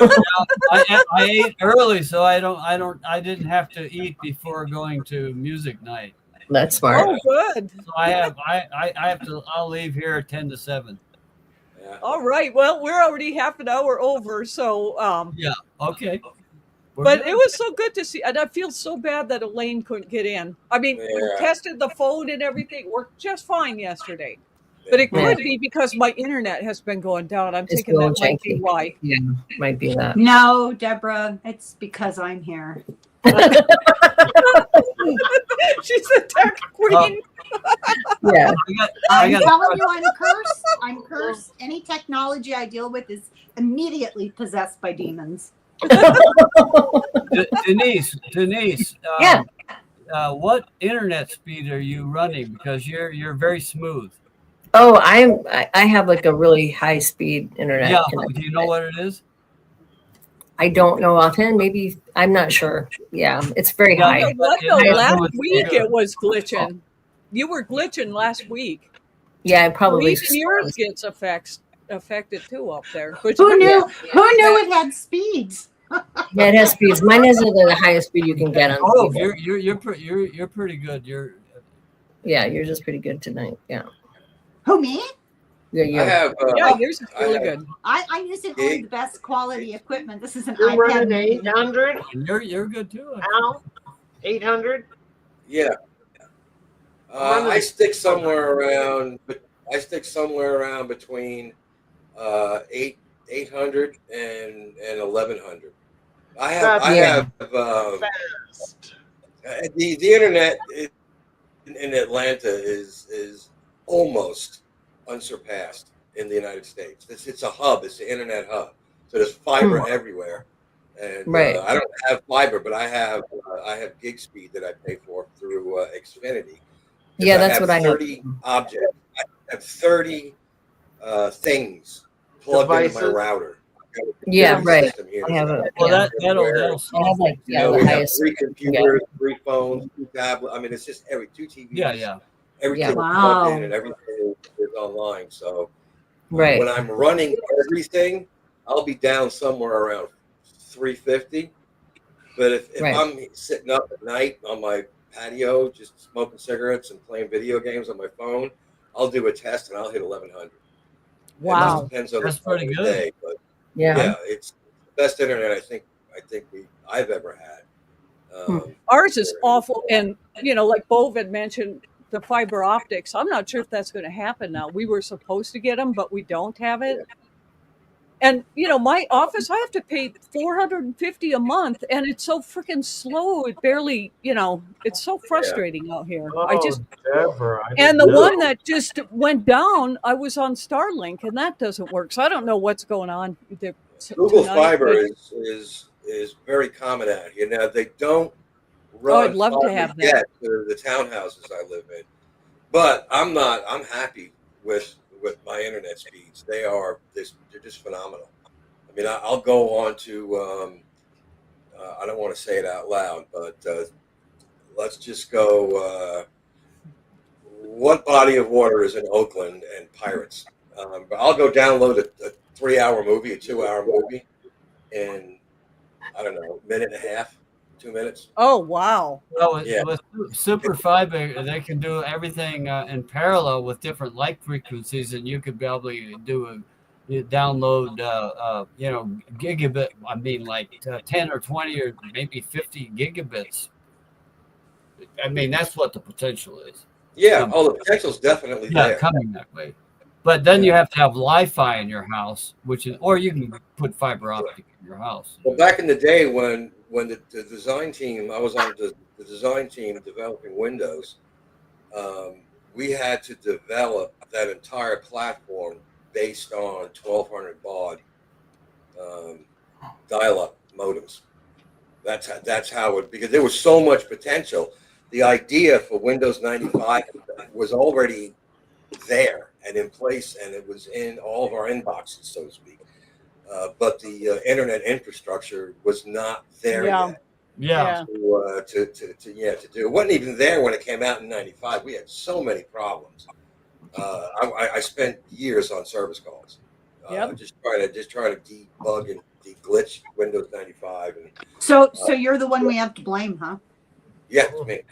I ate early, so I didn't have to eat before going to music night. That's smart. Oh, good. So I'll leave here at 10 to 7. Yeah. All right. Well, we're already half an hour over, so yeah. Okay. But it was so good to see, and I feel so bad that Elaine couldn't get in. I mean, we tested the phone and everything, worked just fine yesterday. But it could be because my internet has been going down. I'm thinking that might be why. Yeah, might be that. No, Deborah, it's because I'm here. She's a tech queen. Yeah. I'm telling you, I'm cursed. I'm cursed. Any technology I deal with is immediately possessed by demons. Denise, Yeah. what internet speed are you running? Because you're very smooth. Oh, I have like a really high speed internet. Yeah, connection. do you know what it is? I don't know offhand. Maybe I'm not sure. Yeah, it's very high. You know what, though? Last week it was glitching. You were glitching last week. Yeah, probably. Even yours gets affected too up there. But Who knew? Who knew it had speeds? Yeah, it has speeds. Mine is the highest speed you can get on. Oh, TV. you're pretty good. Yeah, yours is pretty good tonight. Yeah. Who, me? Yeah, I have. yeah, yours is really good. I'm using only the best quality equipment. This is an You're iPad. running 800. You're good too. Al, 800. Yeah. I stick somewhere around. I stick somewhere around between 800 and 1100. I have Fast. the internet in Atlanta is almost unsurpassed in the United States. It's a hub. It's the internet hub. So there's fiber everywhere. And Right. I don't have fiber, but I have gig speed that I pay for through Xfinity. Yeah, that's what I have. 30 objects. I have 30 things plugged into my router. Yeah, right. I have a. Well, Yeah. that'll I have like You know, the we have highest. 3 computers, 3 phones, 2 tablets. I mean, it's just 2 TVs. Yeah. Everything Yeah. plugged in Wow. and everything is online. So Right. when I'm running everything, I'll be down somewhere around 350. But if Right. I'm sitting up at night on my patio, just smoking cigarettes and playing video games on my phone, I'll do a test and I'll hit 1100. It Wow. just depends on That's the time pretty of the good. day, but Yeah. it's the best internet I think I've ever had. Ours is awful. And, like Bove had mentioned, the fiber optics, I'm not sure if that's going to happen now. We were supposed to get them, but we don't have it. And, my office, I have to pay $450 a month, and it's so freaking slow. It barely, it's so frustrating out here. Deborah. And the one that just went down, I was on Starlink, and that doesn't work. So I don't know what's going on. Google tonight, Fiber but- is very common out here. Now they don't run I'd love to fiber have that. yet to the townhouses I live in, but I'm happy with my internet speeds. They're just phenomenal. I mean, I'll go on to I don't want to say it out loud, but let's just go. What body of water is in Oakland and Pirates? But I'll go download a 3-hour movie, a 2-hour movie, in I don't know, a minute and a half, 2 minutes. Oh, wow. Well, with Super Fiber, they can do everything in parallel with different light frequencies, and you could probably download, gigabit. I mean, like 10 or 20 or maybe 50 gigabits. I mean, that's what the potential is. Yeah, the potential's definitely there. Coming that way. But then you have to have Wi-Fi in your house, or you can put fiber optic in your house. Well, back in the day when the design team, I was on the design team developing Windows, we had to develop that entire platform based on 1200 baud dial-up modems. That's how it, because there was so much potential. The idea for Windows 95 was already there and in place, and it was in all of our inboxes, so to speak. But the internet infrastructure was not there yet. Yeah. To do. It wasn't even there when it came out in 95. We had so many problems. I spent years on service calls. Just trying to debug and de-glitch Windows 95. And So you're the one we have to blame, huh? yeah, it's me.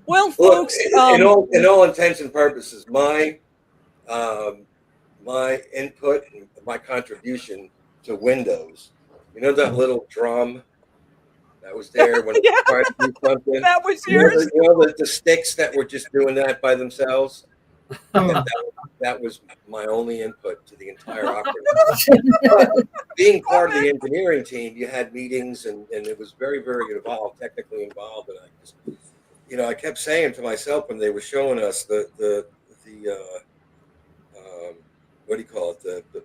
Well, folks, in all intents and purposes, my input and my contribution to Windows You know that little drum that was there when Yeah. we tried to do something? That was You know, yours. the sticks that were just doing that by themselves? That was my only input to the entire operation. But being part of the engineering team, you had meetings and it was very, very involved, technically involved. And I just, I kept saying to myself when they were showing us the what do you call it? The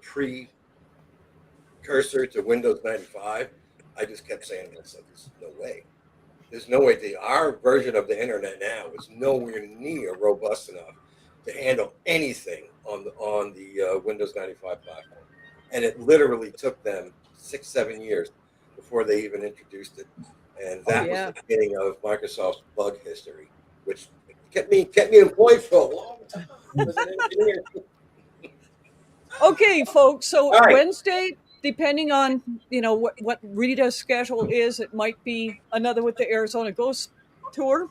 precursor to Windows 95. I just kept saying to myself, there's no way. There's no way. Our version of the internet now is nowhere near robust enough to handle anything on the Windows 95 platform. And it literally took them 6-7 years before they even introduced it. And that was the beginning of Microsoft's bug history, which kept me employed for a long time as an engineer. Okay, folks. So All right. Wednesday, depending on what Rita's schedule is, it might be another with the Arizona Ghost Tour.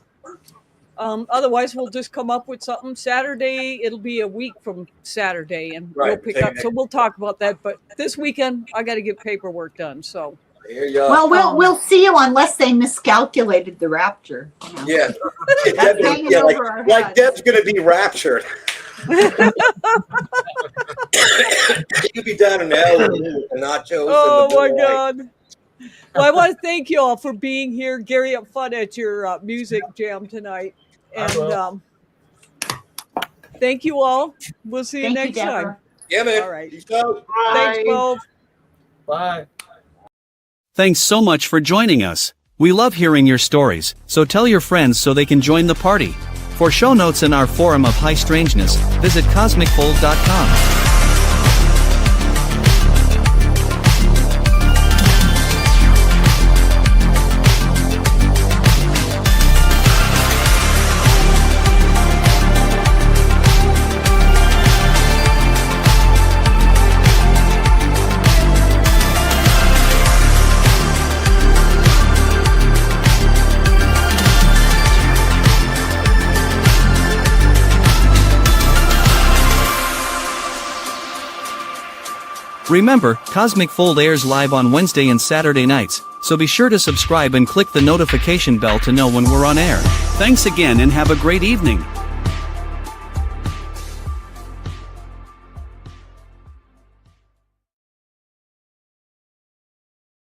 Otherwise, we'll just come up with something. Saturday, it'll be a week from Saturday, and we'll pick up. So we'll talk about that. But this weekend, I got to get paperwork done. So. Well, we'll see you unless they miscalculated the rapture. Yeah, like Deb's going to be raptured. You'll be down in L with the nachos. Oh my God! Well, I want to thank you all for being here. Gary, have fun at your music jam tonight, and thank you all. We'll see you next time. Yeah, man. All right. Peace out. Thanks, both. Bye. Thanks so much for joining us. We love hearing your stories, so tell your friends so they can join the party. For show notes and our forum of high strangeness, visit cosmicfold.com. Remember, Cosmic Fold airs live on Wednesday and Saturday nights, so be sure to subscribe and click the notification bell to know when we're on air. Thanks again and have a great evening.